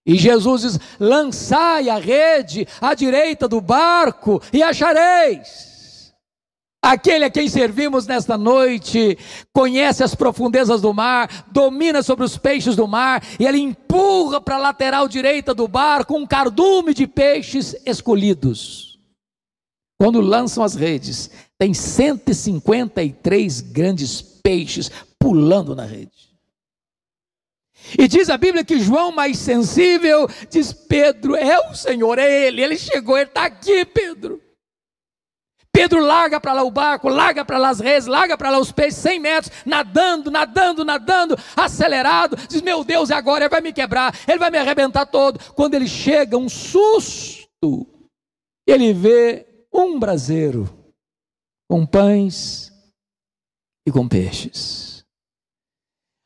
E Jesus diz, lançai a rede à direita do barco e achareis. Aquele a quem servimos nesta noite, conhece as profundezas do mar, domina sobre os peixes do mar, e ele empurra para a lateral direita do barco um cardume de peixes escolhidos. Quando lançam as redes, tem 153 grandes peixes pulando na rede. E diz a Bíblia que João, mais sensível, diz, Pedro, é o Senhor, é ele chegou, ele está aqui, Pedro. Pedro larga para lá o barco, larga para lá as redes, larga para lá os peixes, 100 metros, nadando, acelerado, diz, meu Deus, é agora, ele vai me quebrar, ele vai me arrebentar todo. Quando ele chega, um susto, ele vê um braseiro, com pães e com peixes.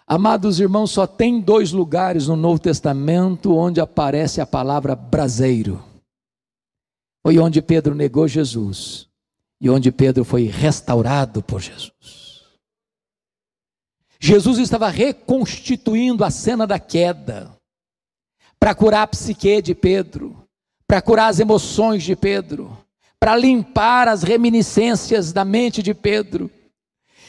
Amados irmãos, só tem 2 lugares no Novo Testamento onde aparece a palavra braseiro. Foi onde Pedro negou Jesus e onde Pedro foi restaurado por Jesus. Jesus estava reconstituindo a cena da queda para curar a psique de Pedro, para curar as emoções de Pedro, para limpar as reminiscências da mente de Pedro.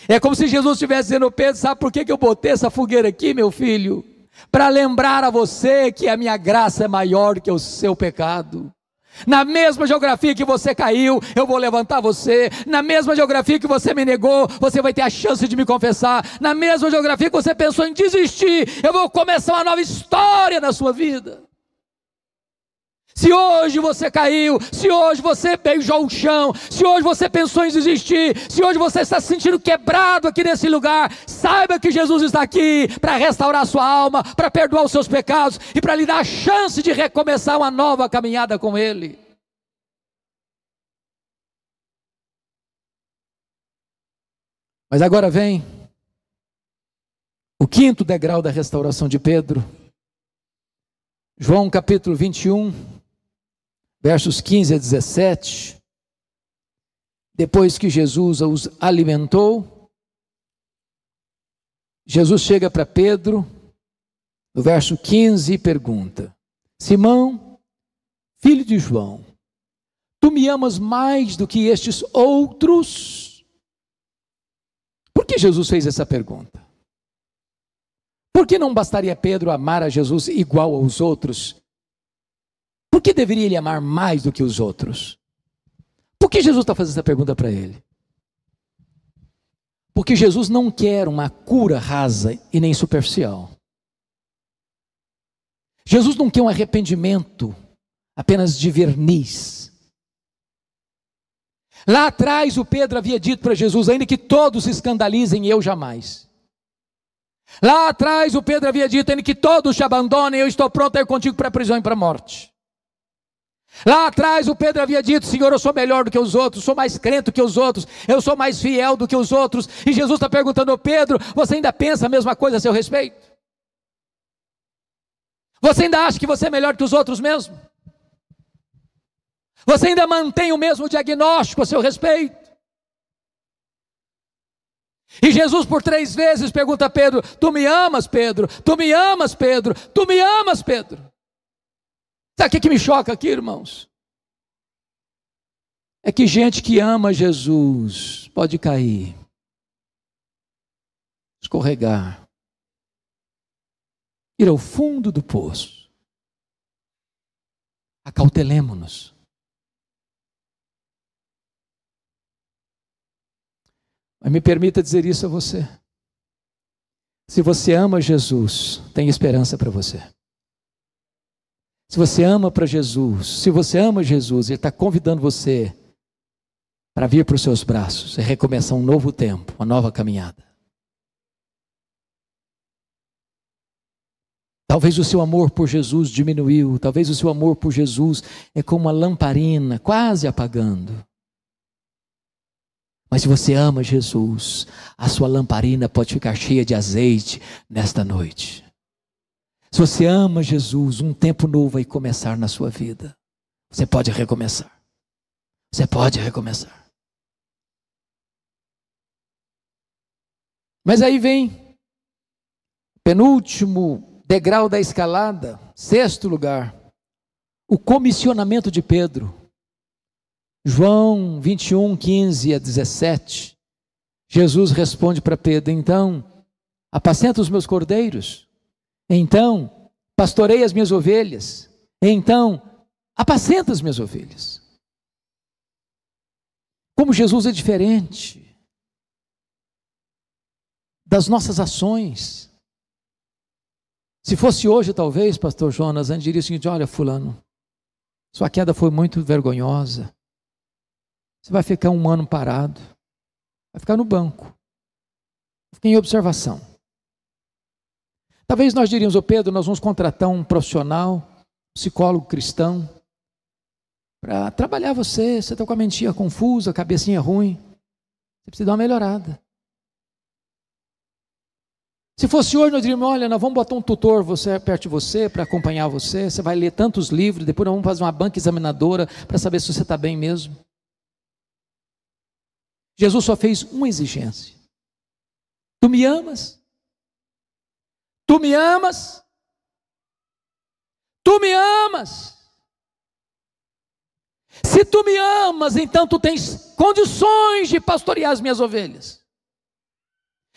É como se Jesus estivesse dizendo: Pedro, sabe por que eu botei essa fogueira aqui, meu filho? Para lembrar a você que a minha graça é maior que o seu pecado. Na mesma geografia que você caiu, eu vou levantar você. Na mesma geografia que você me negou, você vai ter a chance de me confessar. Na mesma geografia que você pensou em desistir, eu vou começar uma nova história na sua vida. Se hoje você caiu, se hoje você beijou o chão, se hoje você pensou em desistir, se hoje você está se sentindo quebrado aqui nesse lugar, saiba que Jesus está aqui para restaurar a sua alma, para perdoar os seus pecados e para lhe dar a chance de recomeçar uma nova caminhada com Ele. Mas agora vem o 5º degrau da restauração de Pedro. João capítulo 21. Versos 15 a 17, depois que Jesus os alimentou, Jesus chega para Pedro, no verso 15, e pergunta: Simão, filho de João, tu me amas mais do que estes outros? Por que Jesus fez essa pergunta? Por que não bastaria Pedro amar a Jesus igual aos outros? Por que deveria ele amar mais do que os outros? Por que Jesus está fazendo essa pergunta para ele? Porque Jesus não quer uma cura rasa e nem superficial. Jesus não quer um arrependimento apenas de verniz. Lá atrás o Pedro havia dito para Jesus: ainda que todos se escandalizem, eu jamais. Lá atrás o Pedro havia dito: ainda que todos te abandonem, eu estou pronto a ir contigo para a prisão e para a morte. Lá atrás o Pedro havia dito: Senhor, eu sou melhor do que os outros, sou mais crente do que os outros, eu sou mais fiel do que os outros. E Jesus está perguntando: Pedro, você ainda pensa a mesma coisa a seu respeito? Você ainda acha que você é melhor que os outros mesmo? Você ainda mantém o mesmo diagnóstico a seu respeito? E Jesus por 3 vezes pergunta a Pedro: tu me amas, Pedro? Tu me amas, Pedro? Tu me amas, Pedro? Sabe o que me choca aqui, irmãos? É que gente que ama Jesus pode cair, escorregar, ir ao fundo do poço. Acautelemo-nos. Mas me permita dizer isso a você. Se você ama Jesus, tem esperança para você. Se você ama para Jesus, se você ama Jesus, Ele está convidando você para vir para os seus braços e recomeçar um novo tempo, uma nova caminhada. Talvez o seu amor por Jesus diminuiu, talvez o seu amor por Jesus é como uma lamparina quase apagando. Mas se você ama Jesus, a sua lamparina pode ficar cheia de azeite nesta noite. Se você ama Jesus, um tempo novo vai começar na sua vida. Você pode recomeçar. Você pode recomeçar. Mas aí vem o penúltimo degrau da escalada, 6º lugar, o comissionamento de Pedro. João 21, 15 a 17, Jesus responde para Pedro: então, apacenta os meus cordeiros. Então, pastorei as minhas ovelhas. Então, apacenta as minhas ovelhas. Como Jesus é diferente das nossas ações. Se fosse hoje, talvez, pastor Jonas, a gente diria o seguinte: olha, fulano, sua queda foi muito vergonhosa. Você vai ficar 1 ano parado. Vai ficar no banco. Vai ficar em observação. Talvez nós diríamos: ô Pedro, nós vamos contratar um profissional, psicólogo cristão, para trabalhar você. Você está com a mentinha confusa, a cabecinha ruim. Você precisa dar uma melhorada. Se fosse hoje, nós diríamos: olha, nós vamos botar um tutor perto de você, para acompanhar você, você vai ler tantos livros, depois nós vamos fazer uma banca examinadora, para saber se você está bem mesmo. Jesus só fez uma exigência: tu me amas? Tu me amas? Tu me amas? Se tu me amas, então tu tens condições de pastorear as minhas ovelhas.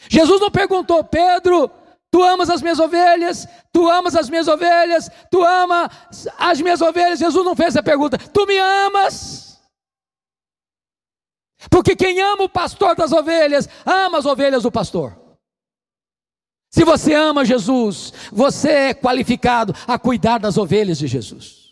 Jesus não perguntou: Pedro, tu amas as minhas ovelhas? Tu amas as minhas ovelhas? Tu amas as minhas ovelhas? Jesus não fez essa pergunta: tu me amas? Porque quem ama o pastor das ovelhas, ama as ovelhas do pastor. Se você ama Jesus, você é qualificado a cuidar das ovelhas de Jesus.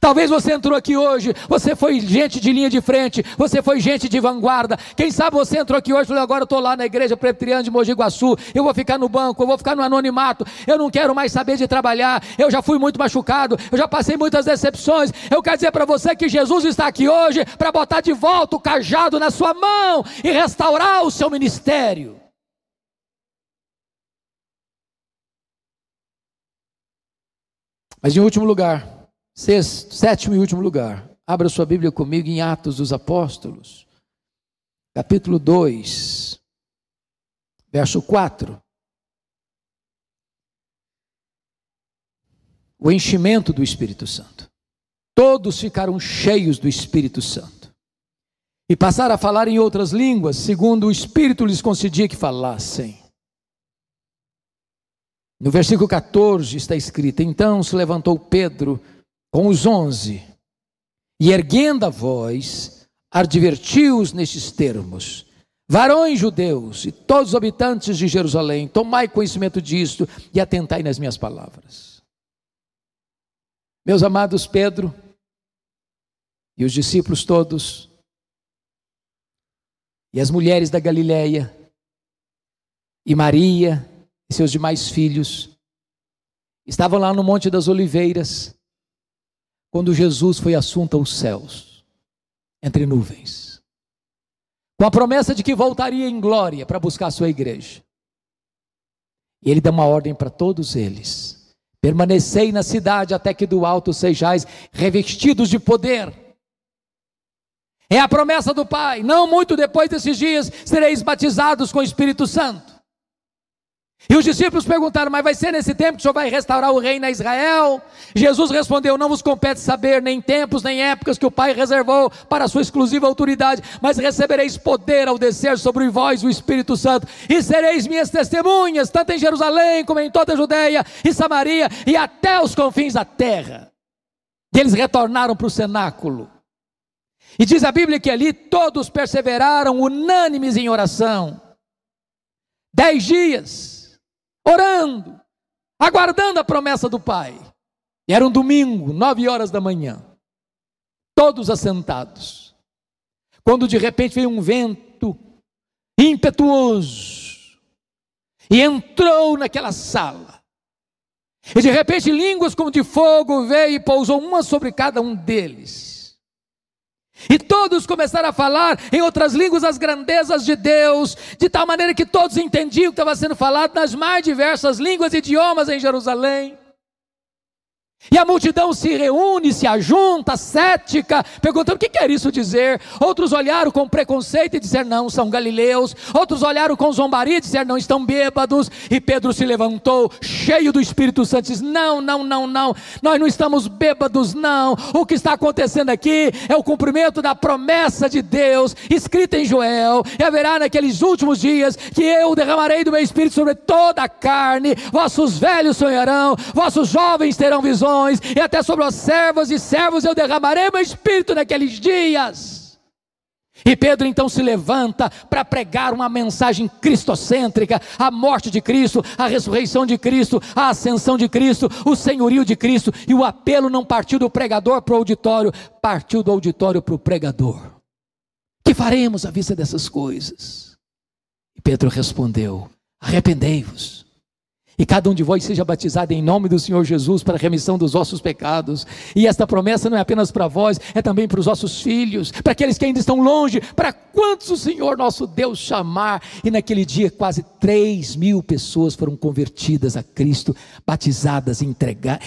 Talvez você entrou aqui hoje, você foi gente de linha de frente, você foi gente de vanguarda. Quem sabe você entrou aqui hoje e falou: agora eu estou lá na igreja presbiteriana de Mogi Guaçu, eu vou ficar no banco, eu vou ficar no anonimato, eu não quero mais saber de trabalhar, eu já fui muito machucado, eu já passei muitas decepções. Eu quero dizer para você que Jesus está aqui hoje para botar de volta o cajado na sua mão e restaurar o seu ministério. Mas em último lugar, sétimo e último lugar, abra sua Bíblia comigo em Atos dos Apóstolos, capítulo 2, verso 4. O enchimento do Espírito Santo. Todos ficaram cheios do Espírito Santo e passaram a falar em outras línguas, segundo o Espírito lhes concedia que falassem. No versículo 14 está escrito: então se levantou Pedro com os 11, e erguendo a voz, advertiu-os nestes termos: varões judeus e todos os habitantes de Jerusalém, tomai conhecimento disto e atentai nas minhas palavras. Meus amados, Pedro e os discípulos todos, e as mulheres da Galileia, e Maria e seus demais filhos, estavam lá no Monte das Oliveiras, quando Jesus foi assunto aos céus, entre nuvens, com a promessa de que voltaria em glória para buscar a sua igreja. E ele dá uma ordem para todos eles: permanecei na cidade até que do alto sejais revestidos de poder. É a promessa do Pai: não muito depois desses dias sereis batizados com o Espírito Santo. E os discípulos perguntaram: mas vai ser nesse tempo que o Senhor vai restaurar o reino a Israel? Jesus respondeu: não vos compete saber nem tempos nem épocas que o Pai reservou para a sua exclusiva autoridade, mas recebereis poder ao descer sobre vós o Espírito Santo, e sereis minhas testemunhas, tanto em Jerusalém como em toda a Judeia e Samaria e até os confins da terra. E eles retornaram para o cenáculo. E diz a Bíblia que ali todos perseveraram unânimes em oração, 10 dias, orando, aguardando a promessa do Pai. E era um domingo, 9 horas da manhã, todos assentados, quando de repente veio um vento impetuoso e entrou naquela sala, e de repente línguas como de fogo veio e pousou uma sobre cada um deles. E todos começaram a falar em outras línguas as grandezas de Deus, de tal maneira que todos entendiam o que estava sendo falado nas mais diversas línguas e idiomas em Jerusalém. E a multidão se reúne, se ajunta, cética, perguntando o que quer isso dizer. Outros olharam com preconceito e disseram: não, são galileus. Outros olharam com zombaria e disseram: não, estão bêbados. E Pedro se levantou, cheio do Espírito Santo, e disse: não, nós não estamos bêbados, não. O que está acontecendo aqui é o cumprimento da promessa de Deus, escrita em Joel: e haverá naqueles últimos dias que eu derramarei do meu Espírito sobre toda a carne. Vossos velhos sonharão, vossos jovens terão visões, e até sobre os servos e servos eu derramarei meu Espírito naqueles dias. E Pedro então se levanta para pregar uma mensagem cristocêntrica: a morte de Cristo, a ressurreição de Cristo, a ascensão de Cristo, o senhorio de Cristo. E o apelo não partiu do pregador para o auditório, partiu do auditório para o pregador: que faremos à vista dessas coisas? E Pedro respondeu: arrependei-vos E cada um de vós seja batizado em nome do Senhor Jesus para a remissão dos vossos pecados. E esta promessa não é apenas para vós, é também para os vossos filhos, para aqueles que ainda estão longe, para quantos o Senhor nosso Deus chamar. E naquele dia quase 3.000 pessoas foram convertidas a Cristo, batizadas e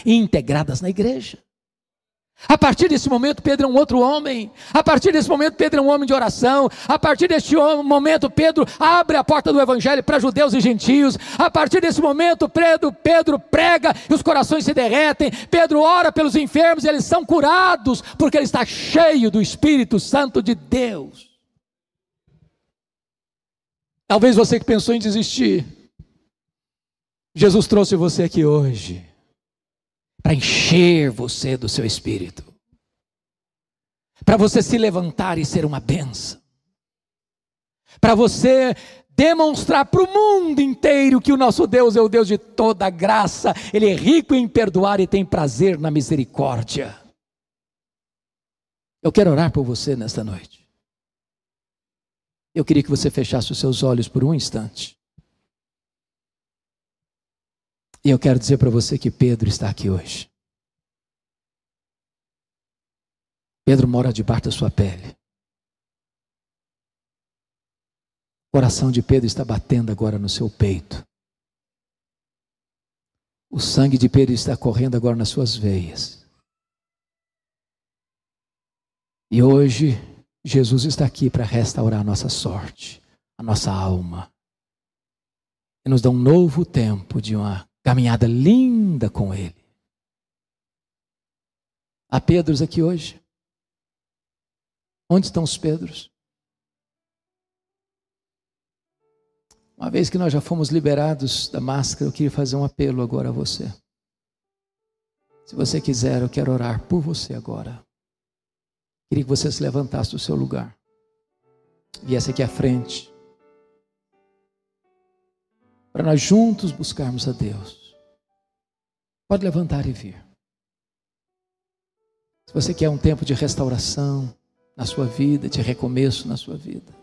integradas na igreja. A partir desse momento Pedro é um outro homem. A partir desse momento Pedro é um homem de oração. A partir deste momento Pedro abre a porta do evangelho para judeus e gentios. A partir desse momento Pedro prega e os corações se derretem. Pedro ora pelos enfermos e eles são curados, porque ele está cheio do Espírito Santo de Deus. Talvez você que pensou em desistir, Jesus trouxe você aqui hoje para encher você do seu espírito, para você se levantar e ser uma bênção, para você demonstrar para o mundo inteiro que o nosso Deus é o Deus de toda graça, Ele é rico em perdoar e tem prazer na misericórdia. Eu quero orar por você nesta noite. Eu queria que você fechasse os seus olhos por um instante. E eu quero dizer para você que Pedro está aqui hoje. Pedro mora debaixo da sua pele. O coração de Pedro está batendo agora no seu peito. O sangue de Pedro está correndo agora nas suas veias. E hoje, Jesus está aqui para restaurar a nossa sorte, a nossa alma. E nos dá um novo tempo de uma caminhada linda com Ele. Há Pedros aqui hoje? Onde estão os Pedros? Uma vez que nós já fomos liberados da máscara, eu queria fazer um apelo agora a você. Se você quiser, eu quero orar por você agora. Queria que você se levantasse do seu lugar, viesse aqui à frente, para nós juntos buscarmos a Deus. Pode levantar e vir. Se você quer um tempo de restauração na sua vida, de recomeço na sua vida.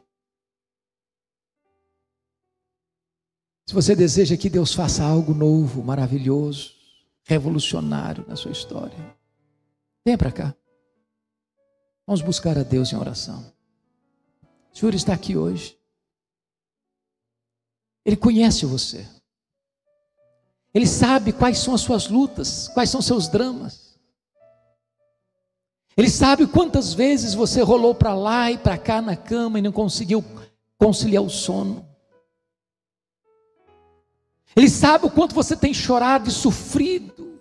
Se você deseja que Deus faça algo novo, maravilhoso, revolucionário na sua história, venha para cá. Vamos buscar a Deus em oração. O Senhor está aqui hoje. Ele conhece você. Ele sabe quais são as suas lutas, quais são os seus dramas. Ele sabe quantas vezes você rolou para lá e para cá na cama e não conseguiu conciliar o sono. Ele sabe o quanto você tem chorado e sofrido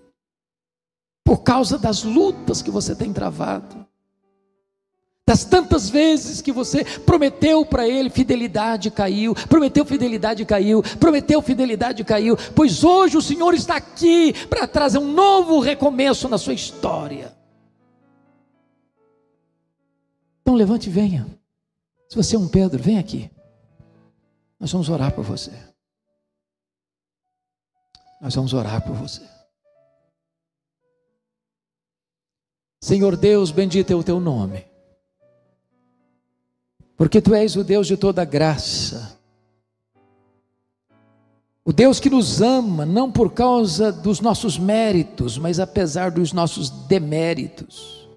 por causa das lutas que você tem travado. Das tantas vezes que você prometeu para Ele fidelidade e caiu, prometeu fidelidade e caiu, prometeu fidelidade e caiu, pois hoje o Senhor está aqui para trazer um novo recomeço na sua história. Então levante e venha. Se você é um Pedro, vem aqui. Nós vamos orar por você. Nós vamos orar por você. Senhor Deus, bendito é o teu nome. Porque tu és o Deus de toda graça. O Deus que nos ama, não por causa dos nossos méritos, mas apesar dos nossos deméritos.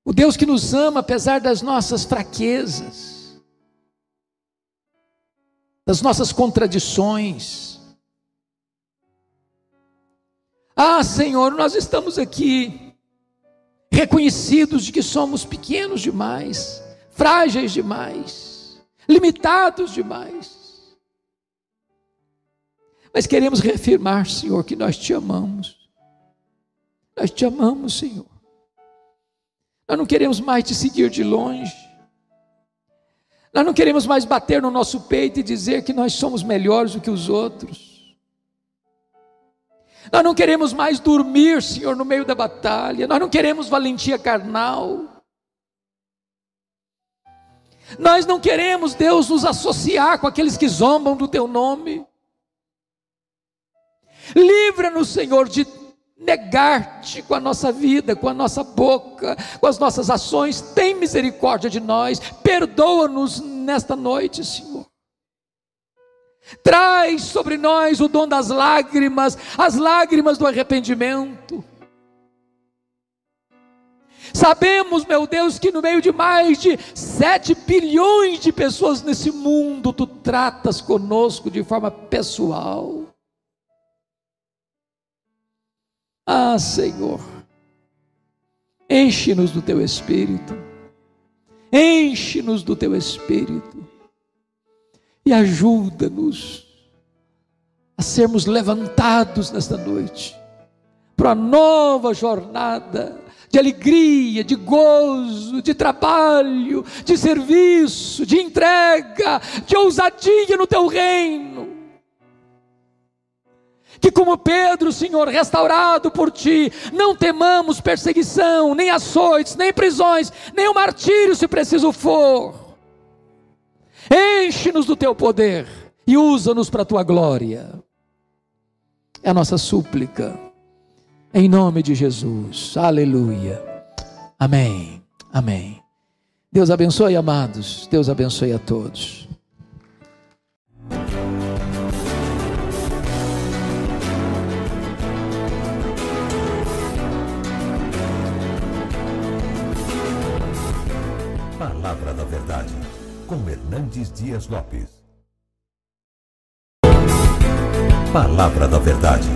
O Deus que nos ama apesar das nossas fraquezas, das nossas contradições. Ah, Senhor, nós estamos aqui reconhecidos de que somos pequenos demais, frágeis demais, limitados demais. Mas queremos reafirmar, Senhor, que nós te amamos. Nós te amamos, Senhor. Nós não queremos mais te seguir de longe. Nós não queremos mais bater no nosso peito e dizer que nós somos melhores do que os outros. Nós não queremos mais dormir, Senhor, no meio da batalha. Nós não queremos valentia carnal. Nós não queremos, Deus, nos associar com aqueles que zombam do teu nome. Livra-nos, Senhor, de negar-te com a nossa vida, com a nossa boca, com as nossas ações. Tem misericórdia de nós, perdoa-nos nesta noite, Senhor. Traz sobre nós o dom das lágrimas, as lágrimas do arrependimento. Sabemos, meu Deus, que no meio de mais de 7 bilhões de pessoas nesse mundo, Tu tratas conosco de forma pessoal. Ah, Senhor, enche-nos do Teu Espírito, enche-nos do Teu Espírito, e ajuda-nos a sermos levantados nesta noite, para uma nova jornada, de alegria, de gozo, de trabalho, de serviço, de entrega, de ousadia no Teu reino. Que como Pedro, Senhor, restaurado por Ti, não temamos perseguição, nem açoites, nem prisões, nem o martírio se preciso for. Enche-nos do Teu poder e usa-nos para a Tua glória. É a nossa súplica, em nome de Jesus, aleluia, amém, amém. Deus abençoe, amados, Deus abençoe a todos. Palavra da Verdade, com Hernandes Dias Lopes. Palavra da Verdade,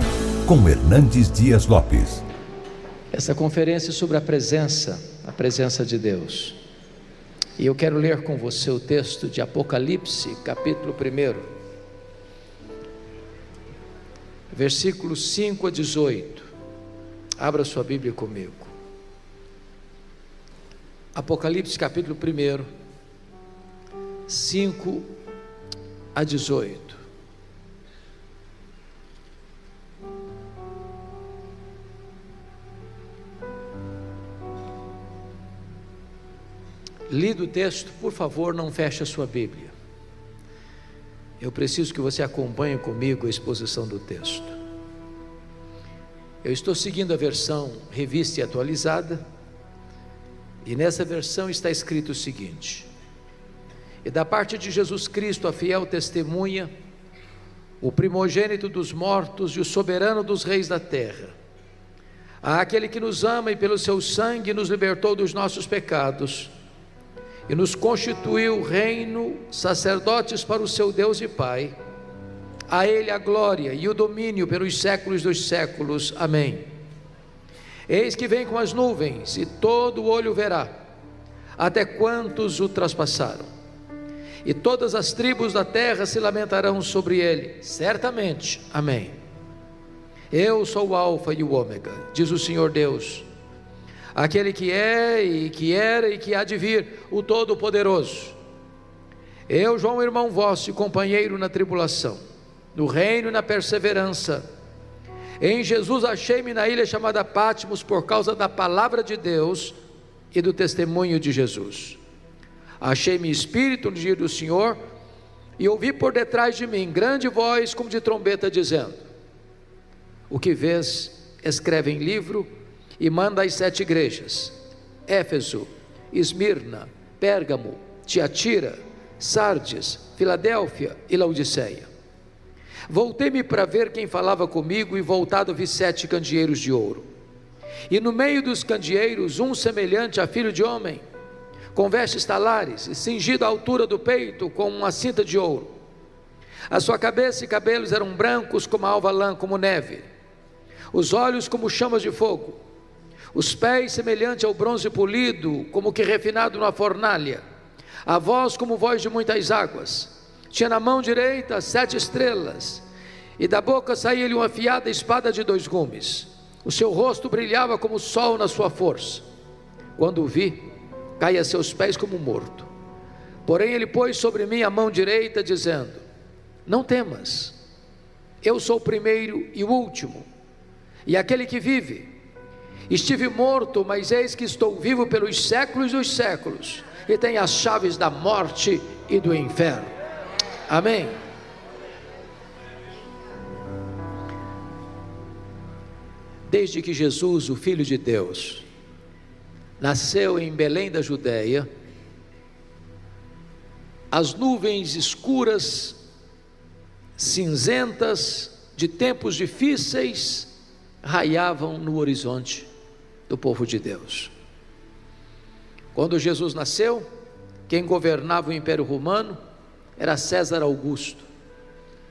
com Hernandes Dias Lopes. Essa conferência é sobre a presença de Deus. E eu quero ler com você o texto de Apocalipse, capítulo 1, versículos 5 a 18. Abra sua Bíblia comigo. Apocalipse, capítulo 1, 5 a 18. Lido o texto, por favor, não feche a sua Bíblia. Eu preciso que você acompanhe comigo a exposição do texto. Eu estou seguindo a versão revista e atualizada, e nessa versão está escrito o seguinte: e da parte de Jesus Cristo, a fiel testemunha, o primogênito dos mortos e o soberano dos reis da terra, àquele que nos ama e pelo seu sangue nos libertou dos nossos pecados, e nos constituiu reino, sacerdotes para o seu Deus e Pai, a Ele a glória e o domínio pelos séculos dos séculos, amém. Eis que vem com as nuvens, e todo o olho verá, até quantos o traspassaram, e todas as tribos da terra se lamentarão sobre ele, certamente, amém. Eu sou o Alfa e o Ômega, diz o Senhor Deus, aquele que é e que era e que há de vir, o Todo-Poderoso. Eu, João, irmão vosso e companheiro na tribulação, no reino e na perseverança, em Jesus achei-me na ilha chamada Patmos por causa da palavra de Deus e do testemunho de Jesus. Achei-me espírito no dia do Senhor, e ouvi por detrás de mim grande voz como de trombeta dizendo: o que vês, escreve em livro e manda às 7 igrejas: Éfeso, Esmirna, Pérgamo, Tiatira, Sardes, Filadélfia e Laodiceia. Voltei-me para ver quem falava comigo, e voltado vi 7 candeeiros de ouro, e no meio dos candeeiros um semelhante a filho de homem, com vestes talares, e cingido à altura do peito com uma cinta de ouro. A sua cabeça e cabelos eram brancos como a alva lã, como neve, os olhos como chamas de fogo, os pés semelhante ao bronze polido, como que refinado na fornalha, a voz como voz de muitas águas. Tinha na mão direita 7 estrelas, e da boca saía-lhe uma afiada espada de 2 gumes. O seu rosto brilhava como o sol na sua força. Quando o vi, caí a seus pés como morto. Porém ele pôs sobre mim a mão direita, dizendo: não temas, eu sou o primeiro e o último, e aquele que vive. Estive morto, mas eis que estou vivo pelos séculos dos séculos, e tenho as chaves da morte e do inferno. Amém. Desde que Jesus, o Filho de Deus, nasceu em Belém da Judéia, as nuvens escuras cinzentas, de tempos difíceis, raiavam no horizonte do povo de Deus. Quando Jesus nasceu, quem governava o Império Romano era César Augusto,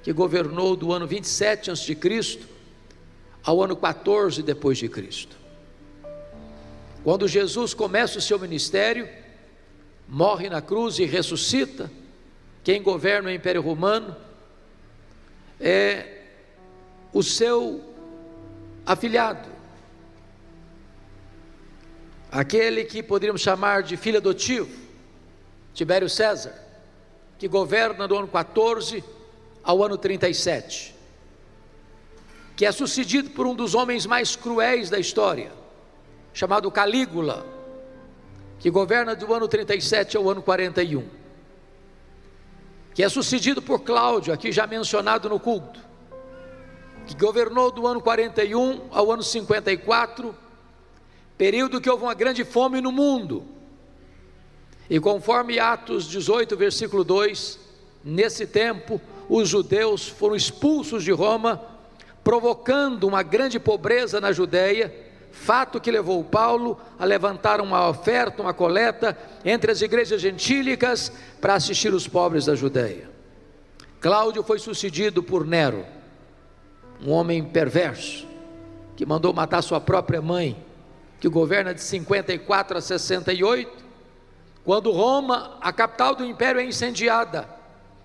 que governou do ano 27 a.C. ao ano 14 depois de Cristo. Quando Jesus começa o seu ministério, morre na cruz e ressuscita, quem governa o Império Romano é o seu afilhado, aquele que poderíamos chamar de filho adotivo, Tibério César, que governa do ano 14 ao ano 37, que é sucedido por um dos homens mais cruéis da história, chamado Calígula, que governa do ano 37 ao ano 41, que é sucedido por Cláudio, aqui já mencionado no culto, que governou do ano 41 ao ano 54, período que houve uma grande fome no mundo. E conforme Atos 18, versículo 2, nesse tempo os judeus foram expulsos de Roma, provocando uma grande pobreza na Judéia, fato que levou Paulo a levantar uma oferta, uma coleta entre as igrejas gentílicas para assistir os pobres da Judéia. Cláudio foi sucedido por Nero, um homem perverso, que mandou matar sua própria mãe, que governa de 54 a 68, quando Roma, a capital do império, é incendiada,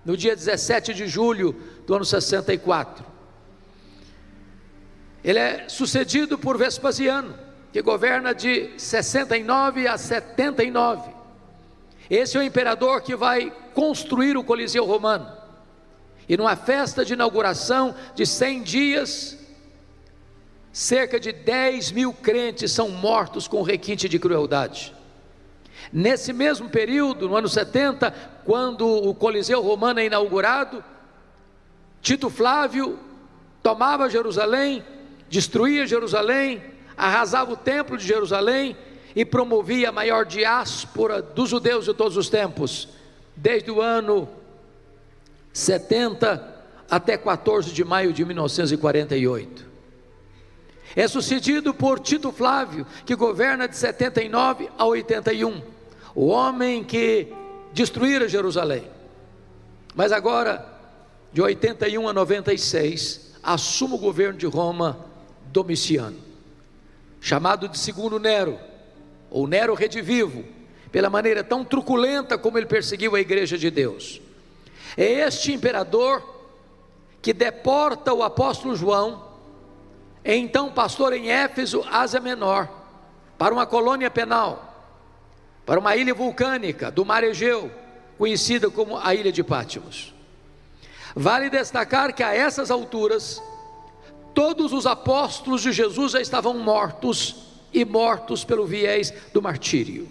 no dia 17 de julho do ano 64. Ele é sucedido por Vespasiano, que governa de 69 a 79. Esse é o imperador que vai construir o Coliseu Romano, e numa festa de inauguração de 100 dias, cerca de 10 mil crentes são mortos com requinte de crueldade. Nesse mesmo período, no ano 70, quando o Coliseu Romano é inaugurado, Tito Flávio tomava Jerusalém, destruía Jerusalém, arrasava o templo de Jerusalém e promovia a maior diáspora dos judeus de todos os tempos, desde o ano 70 até 14 de maio de 1948. É sucedido por Tito Flávio, que governa de 79 a 81, o homem que destruíra Jerusalém. Mas agora, de 81 a 96, assume o governo de Roma Domiciano, chamado de segundo Nero, ou Nero redivivo, pela maneira tão truculenta como ele perseguiu a igreja de Deus. É este imperador que deporta o apóstolo João, então pastor em Éfeso, Ásia Menor, para uma colônia penal, para uma ilha vulcânica do mar Egeu, conhecida como a ilha de Pátimos. Vale destacar que a essas alturas, todos os apóstolos de Jesus já estavam mortos, e mortos pelo viés do martírio.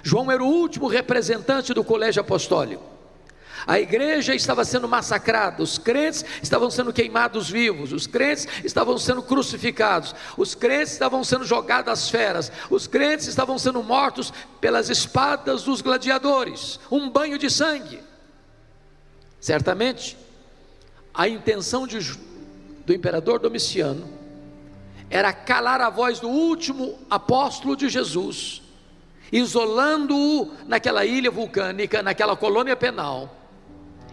João era o último representante do colégio apostólico. A igreja estava sendo massacrada, os crentes estavam sendo queimados vivos, os crentes estavam sendo crucificados, os crentes estavam sendo jogados às feras, os crentes estavam sendo mortos pelas espadas dos gladiadores, um banho de sangue. Certamente, a intenção do imperador Domiciano era calar a voz do último apóstolo de Jesus, isolando-o naquela ilha vulcânica, naquela colônia penal,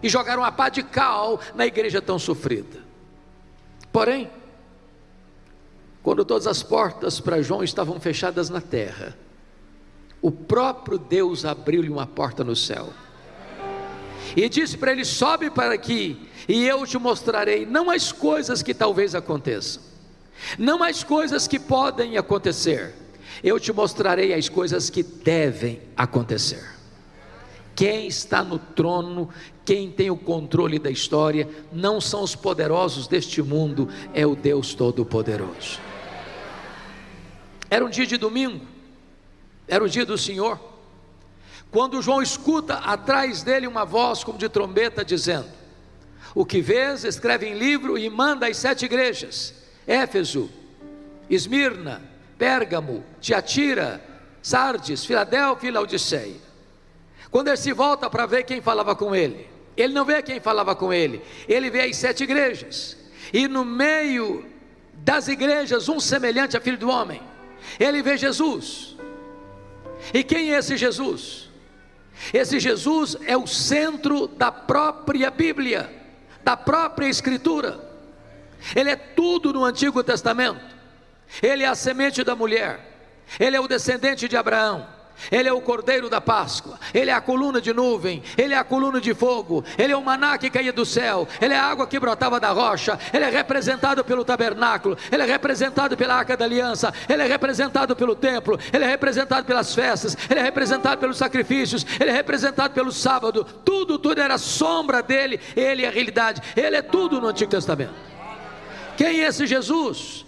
e jogaram uma pá de cal na igreja tão sofrida. Porém, quando todas as portas para João estavam fechadas na terra, o próprio Deus abriu-lhe uma porta no céu, e disse para ele: sobe para aqui, e eu te mostrarei não as coisas que talvez aconteçam, não as coisas que podem acontecer, eu te mostrarei as coisas que devem acontecer. Quem está no trono, quem tem o controle da história, não são os poderosos deste mundo, é o Deus Todo-Poderoso. Era um dia de domingo, era o dia do Senhor, quando João escuta atrás dele uma voz como de trombeta dizendo: o que vês, escreve em livro e manda às 7 igrejas: Éfeso, Esmirna, Pérgamo, Tiatira, Sardes, Filadélfia e Laodiceia. Quando ele se volta para ver quem falava com ele, Ele não vê quem falava com ele, ele vê as 7 igrejas, e no meio das igrejas, um semelhante a Filho do Homem. Ele vê Jesus. E quem é esse Jesus? Esse Jesus é o centro da própria Bíblia, da própria Escritura. Ele é tudo no Antigo Testamento. Ele é a semente da mulher, ele é o descendente de Abraão, ele é o cordeiro da Páscoa, ele é a coluna de nuvem, ele é a coluna de fogo, ele é o maná que caía do céu, ele é a água que brotava da rocha, ele é representado pelo tabernáculo, ele é representado pela Arca da Aliança, ele é representado pelo templo, ele é representado pelas festas, ele é representado pelos sacrifícios, ele é representado pelo sábado. Tudo era sombra dele. Ele é a realidade, ele é tudo no Antigo Testamento. Quem é esse Jesus?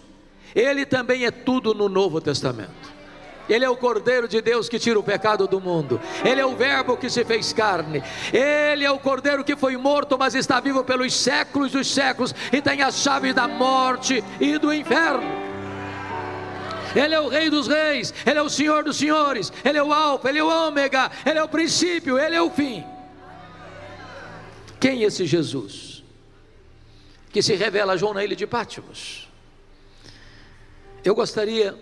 Ele também é tudo no Novo Testamento. Ele é o Cordeiro de Deus que tira o pecado do mundo. Ele é o Verbo que se fez carne. Ele é o Cordeiro que foi morto, mas está vivo pelos séculos dos séculos, e tem a chave da morte e do inferno. Ele é o Rei dos Reis, Ele é o Senhor dos Senhores, Ele é o Alfa, Ele é o Ômega, Ele é o princípio, Ele é o fim. Quem é esse Jesus que se revela a João na ilha de Pátimos? Eu gostaria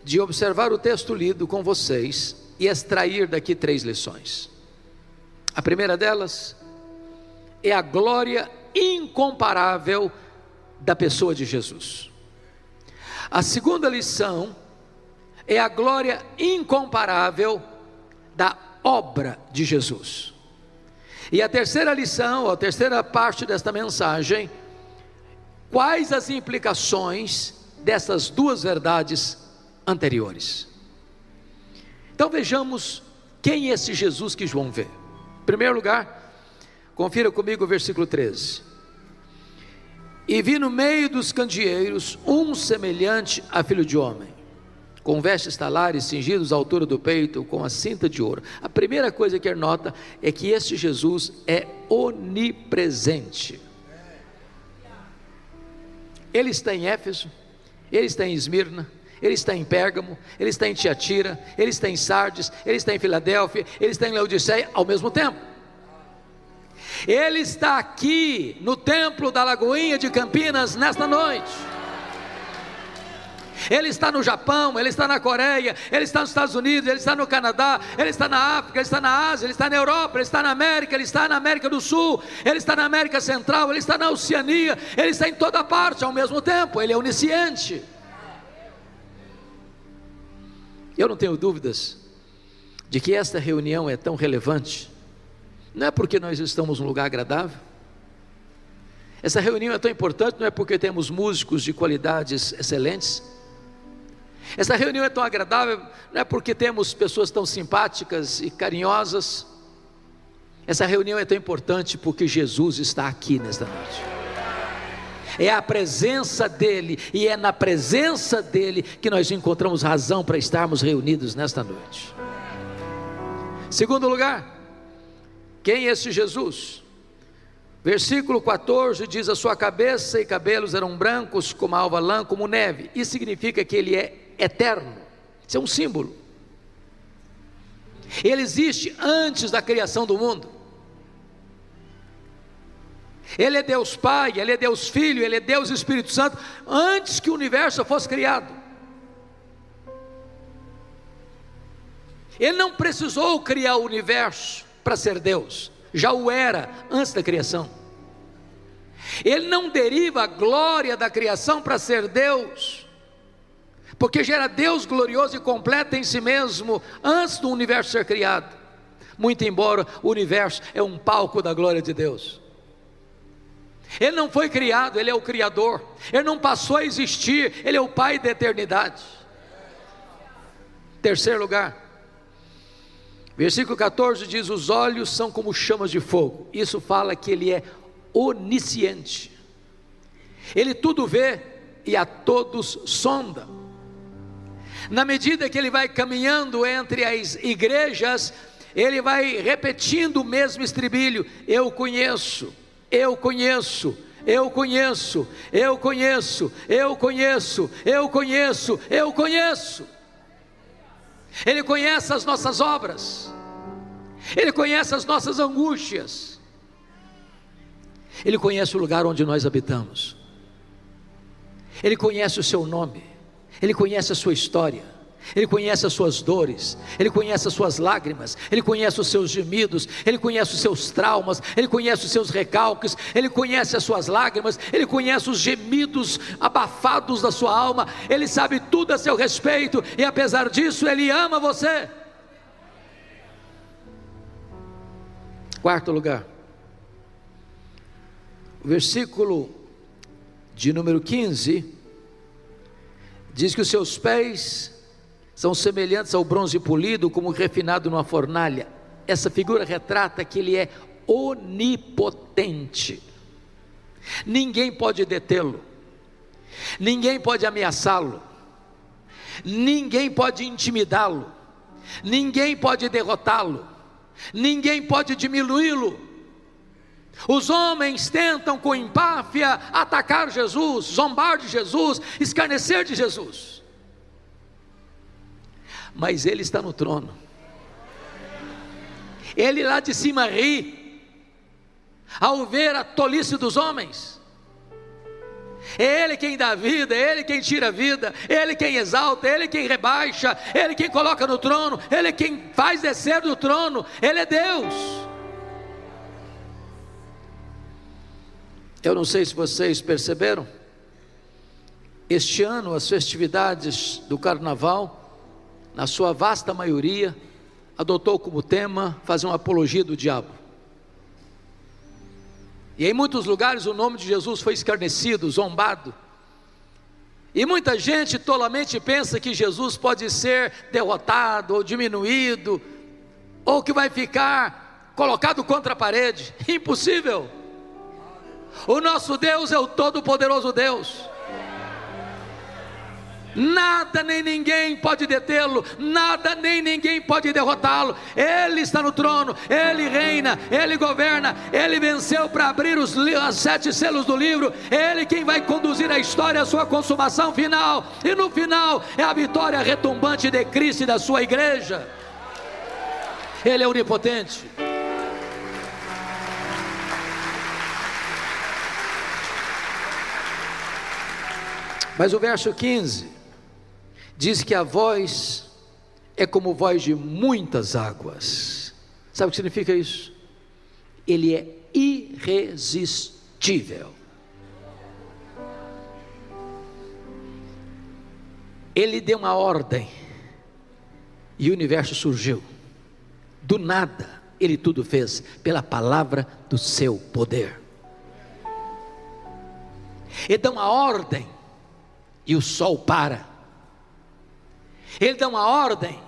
de observar o texto lido com vocês e extrair daqui 3 lições. A primeira delas é a glória incomparável da pessoa de Jesus. A segunda lição é a glória incomparável da obra de Jesus. E a terceira lição, a terceira parte desta mensagem, quais as implicações dessas 2 verdades anteriores. Então vejamos quem é esse Jesus que João vê. Em primeiro lugar, confira comigo o versículo 13. E vi no meio dos candeeiros um semelhante a Filho de Homem, com vestes talares cingidos à altura do peito, com a cinta de ouro. A primeira coisa que ele nota é que este Jesus é onipresente. Ele está em Éfeso, ele está em Esmirna, ele está em Pérgamo, ele está em Tiatira, ele está em Sardes, ele está em Filadélfia, ele está em Laodiceia ao mesmo tempo. Ele está aqui no templo da Lagoinha de Campinas nesta noite. Ele está no Japão, ele está na Coreia, ele está nos Estados Unidos, ele está no Canadá, ele está na África, ele está na Ásia, ele está na Europa, ele está na América, ele está na América do Sul, ele está na América Central, ele está na Oceania, ele está em toda parte ao mesmo tempo. Ele é onisciente. Eu não tenho dúvidas de que esta reunião é tão relevante. Não é porque nós estamos num lugar agradável. Essa reunião é tão importante, não é porque temos músicos de qualidades excelentes. Essa reunião é tão agradável, não é porque temos pessoas tão simpáticas e carinhosas. Essa reunião é tão importante porque Jesus está aqui nesta noite. É a presença dEle, e é na presença dEle que nós encontramos razão para estarmos reunidos nesta noite. Segundo lugar, quem é esse Jesus? Versículo 14 diz: a sua cabeça e cabelos eram brancos como a alva lã, como neve. Isso significa que Ele é eterno. Isso é um símbolo. Ele existe antes da criação do mundo. Ele é Deus Pai, Ele é Deus Filho, Ele é Deus Espírito Santo, antes que o universo fosse criado. Ele não precisou criar o universo para ser Deus, já o era antes da criação. Ele não deriva a glória da criação para ser Deus, porque já era Deus glorioso e completo em si mesmo antes do universo ser criado, muito embora o universo é um palco da glória de Deus. Ele não foi criado, Ele é o Criador. Ele não passou a existir, Ele é o Pai da eternidade. Terceiro lugar, versículo 14 diz: os olhos são como chamas de fogo. Isso fala que Ele é onisciente. Ele tudo vê e a todos sonda. Na medida que Ele vai caminhando entre as igrejas, Ele vai repetindo o mesmo estribilho: eu conheço, eu conheço, eu conheço, eu conheço, eu conheço, eu conheço, eu conheço. Ele conhece as nossas obras, Ele conhece as nossas angústias, Ele conhece o lugar onde nós habitamos, Ele conhece o seu nome, Ele conhece a sua história, Ele conhece as suas dores, Ele conhece as suas lágrimas, Ele conhece os seus gemidos, Ele conhece os seus traumas, Ele conhece os seus recalques, Ele conhece as suas lágrimas, Ele conhece os gemidos abafados da sua alma, Ele sabe tudo a seu respeito, e apesar disso Ele ama você. Quarto lugar, o versículo de número 15 diz que os seus pés são semelhantes ao bronze polido, como refinado numa fornalha. Essa figura retrata que Ele é onipotente, ninguém pode detê-lo, ninguém pode ameaçá-lo, ninguém pode intimidá-lo, ninguém pode derrotá-lo, ninguém pode diminuí-lo. Os homens tentam com empáfia atacar Jesus, zombar de Jesus, escarnecer de Jesus, mas Ele está no trono. Ele lá de cima ri ao ver a tolice dos homens. É Ele quem dá vida, é Ele quem tira a vida, é Ele quem exalta, é Ele quem rebaixa, é Ele quem coloca no trono, é Ele quem faz descer do trono. Ele é Deus. Eu não sei se vocês perceberam, este ano as festividades do carnaval, na sua vasta maioria, adotou como tema fazer uma apologia do diabo. E em muitos lugares o nome de Jesus foi escarnecido, zombado. E muita gente tolamente pensa que Jesus pode ser derrotado ou diminuído, ou que vai ficar colocado contra a parede. Impossível. O nosso Deus é o Todo-Poderoso Deus. Nada nem ninguém pode detê-lo, nada nem ninguém pode derrotá-lo. Ele está no trono, Ele reina, Ele governa, Ele venceu para abrir os 7 selos do livro. Ele quem vai conduzir a história à sua consumação final, e no final é a vitória retumbante de Cristo e da sua igreja. Ele é onipotente. Mas o verso 15 diz que a voz é como voz de muitas águas. Sabe o que significa isso? Ele é irresistível. Ele deu uma ordem e o universo surgiu. Do nada, Ele tudo fez pela palavra do seu poder. Ele dá uma ordem e o sol para. Ele dá uma ordem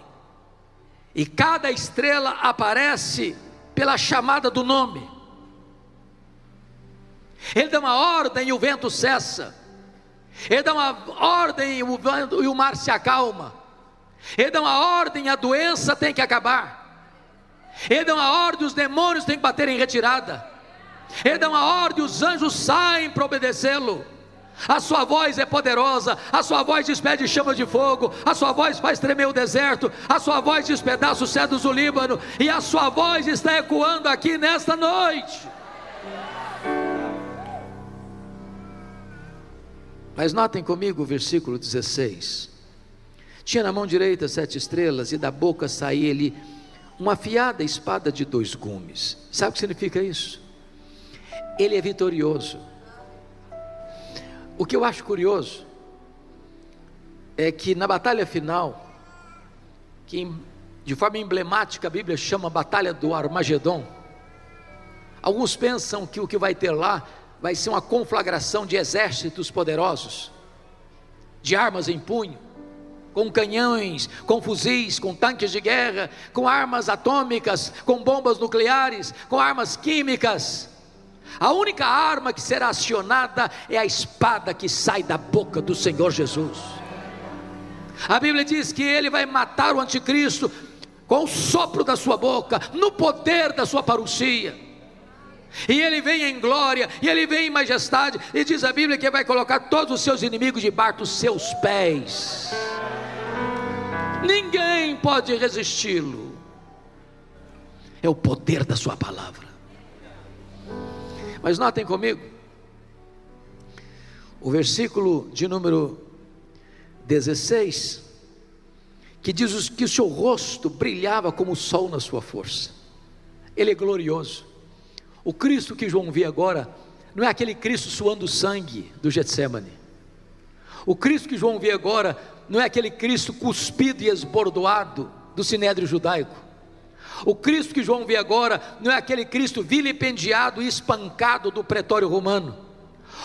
e cada estrela aparece pela chamada do nome. Ele dá uma ordem e o vento cessa. Ele dá uma ordem e o mar se acalma. Ele dá uma ordem e a doença tem que acabar. Ele dá uma ordem e os demônios têm que bater em retirada. Ele dá uma ordem e os anjos saem para obedecê-lo. A sua voz é poderosa, a sua voz despede chama de fogo, a sua voz faz tremer o deserto, a sua voz despedaça os cedros do Líbano, e a sua voz está ecoando aqui nesta noite. Mas notem comigo o versículo 16. Tinha na mão direita 7 estrelas, e da boca saía-lhe uma afiada espada de 2 gumes. Sabe o que significa isso? Ele é vitorioso. O que eu acho curioso é que na batalha final, que de forma emblemática a Bíblia chama Batalha do Armagedon, alguns pensam que o que vai ter lá vai ser uma conflagração de exércitos poderosos, de armas em punho, com canhões, com fuzis, com tanques de guerra, com armas atômicas, com bombas nucleares, com armas químicas. A única arma que será acionada é a espada que sai da boca do Senhor Jesus. A Bíblia diz que Ele vai matar o anticristo com o sopro da sua boca, no poder da sua parousia. E Ele vem em glória, e Ele vem em majestade, e diz a Bíblia que Ele vai colocar todos os seus inimigos debaixo dos seus pés. Ninguém pode resisti-lo. É o poder da sua palavra. Mas notem comigo, o versículo de número 16, que diz que o seu rosto brilhava como o sol na sua força. Ele é glorioso. O Cristo que João vê agora, não é aquele Cristo suando sangue do Getsemane. O Cristo que João vê agora, não é aquele Cristo cuspido e esbordoado do sinédrio judaico. O Cristo que João vê agora, não é aquele Cristo vilipendiado e espancado do pretório romano.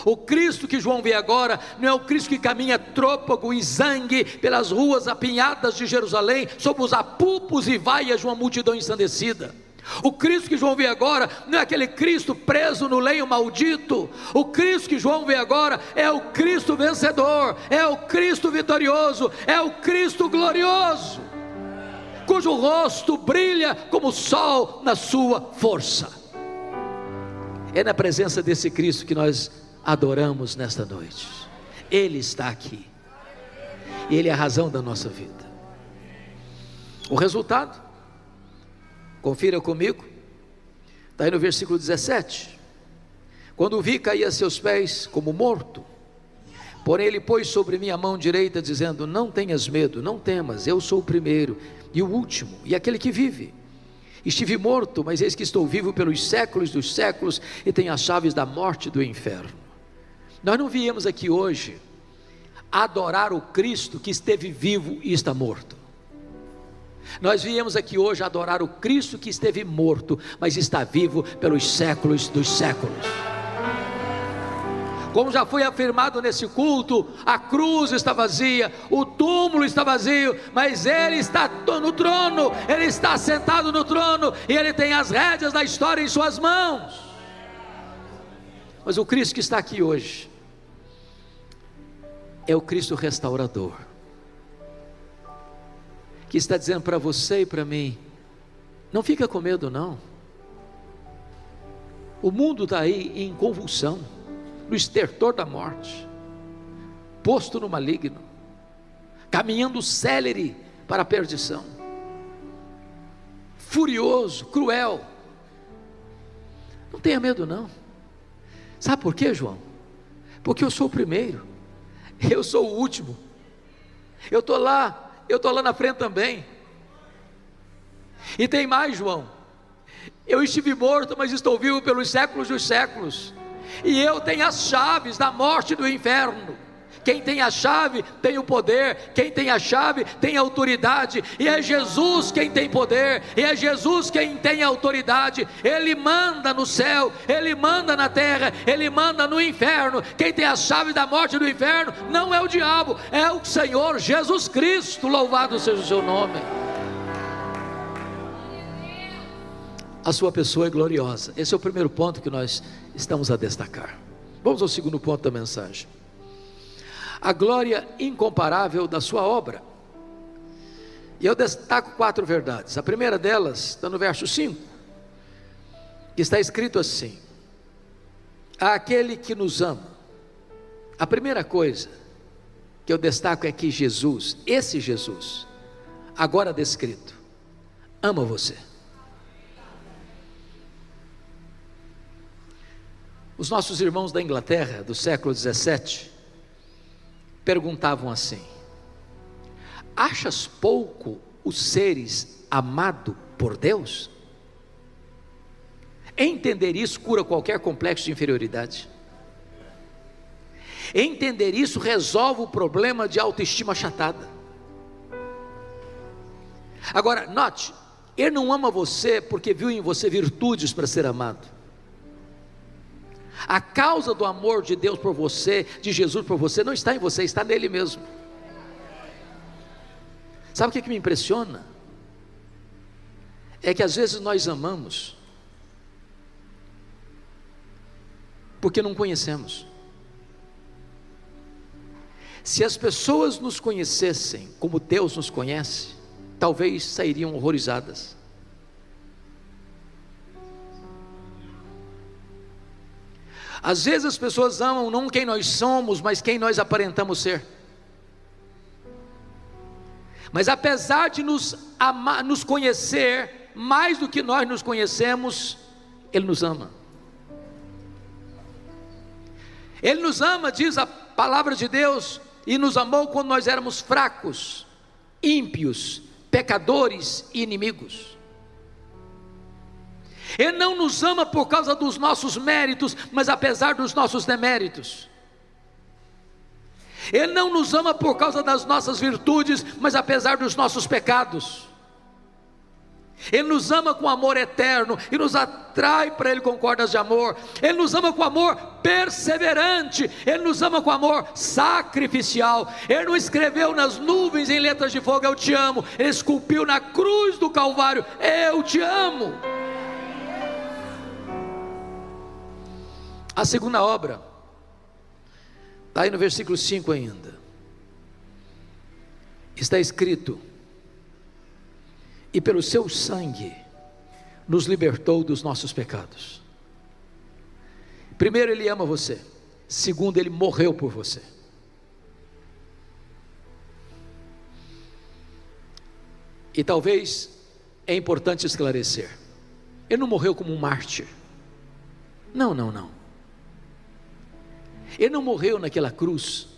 O Cristo que João vê agora, não é o Cristo que caminha trôpego e zangue pelas ruas apinhadas de Jerusalém, sob os apupos e vaias de uma multidão ensandecida. O Cristo que João vê agora, não é aquele Cristo preso no lenho maldito. O Cristo que João vê agora, é o Cristo vencedor, é o Cristo vitorioso, é o Cristo glorioso, cujo rosto brilha como o sol na sua força. É na presença desse Cristo que nós adoramos nesta noite. Ele está aqui, Ele é a razão da nossa vida. O resultado, confira comigo, está aí no versículo 17: quando o vi, caí a seus pés como morto, porém ele pôs sobre mim a mão direita, dizendo: não tenhas medo, não temas, eu sou o primeiro e o último, e aquele que vive. Estive morto, mas eis que estou vivo pelos séculos dos séculos, e tenho as chaves da morte e do inferno. Nós não viemos aqui hoje adorar o Cristo que esteve vivo e está morto. Nós viemos aqui hoje adorar o Cristo que esteve morto, mas está vivo pelos séculos dos séculos. Como já foi afirmado nesse culto, a cruz está vazia, o túmulo está vazio, mas Ele está no trono, Ele está sentado no trono, e Ele tem as rédeas da história em suas mãos. Mas o Cristo que está aqui hoje é o Cristo restaurador, que está dizendo para você e para mim: não fica com medo não. O mundo está aí em convulsão, no estertor da morte, posto no maligno, caminhando célere para a perdição, furioso, cruel. Não tenha medo não. Sabe por quê, João? Porque eu sou o primeiro, eu sou o último, eu estou lá na frente também. E tem mais, João: eu estive morto, mas estou vivo pelos séculos dos séculos, e eu tenho as chaves da morte e do inferno. Quem tem a chave tem o poder, quem tem a chave tem a autoridade, e é Jesus quem tem poder, e é Jesus quem tem a autoridade. Ele manda no céu, Ele manda na terra, Ele manda no inferno. Quem tem a chave da morte e do inferno não é o diabo, é o Senhor Jesus Cristo. Louvado seja o seu nome. A sua pessoa é gloriosa. Esse é o primeiro ponto que nós estamos a destacar. Vamos ao segundo ponto da mensagem: a glória incomparável da sua obra. E eu destaco 4 verdades. A primeira delas está no verso 5, que está escrito assim: aquele que nos ama. A primeira coisa que eu destaco é que Jesus, esse Jesus, agora descrito, ama você. Os nossos irmãos da Inglaterra, do século 17, perguntavam assim: achas pouco os seres amado por Deus? Entender isso cura qualquer complexo de inferioridade. Entender isso resolve o problema de autoestima achatada. Agora, note, Ele não ama você porque viu em você virtudes para ser amado. A causa do amor de Deus por você, de Jesus por você, não está em você, está nele mesmo. Sabe o que me impressiona? É que às vezes nós amamos porque não conhecemos. Se as pessoas nos conhecessem como Deus nos conhece, talvez sairiam horrorizadas. Às vezes as pessoas amam não quem nós somos, mas quem nós aparentamos ser. Mas apesar de nos amar, nos conhecer mais do que nós nos conhecemos, Ele nos ama. Ele nos ama, diz a palavra de Deus, e nos amou quando nós éramos fracos, ímpios, pecadores e inimigos. Ele não nos ama por causa dos nossos méritos, mas apesar dos nossos deméritos. Ele não nos ama por causa das nossas virtudes, mas apesar dos nossos pecados. Ele nos ama com amor eterno e nos atrai para Ele com cordas de amor. Ele nos ama com amor perseverante. Ele nos ama com amor sacrificial. Ele não escreveu nas nuvens em letras de fogo: eu te amo. Ele esculpiu na cruz do Calvário: eu te amo. A segunda obra está aí no versículo 5 ainda. Está escrito: e pelo seu sangue nos libertou dos nossos pecados. Primeiro, Ele ama você. Segundo, Ele morreu por você. E talvez é importante esclarecer: Ele não morreu como um mártir. Não. Ele não morreu naquela cruz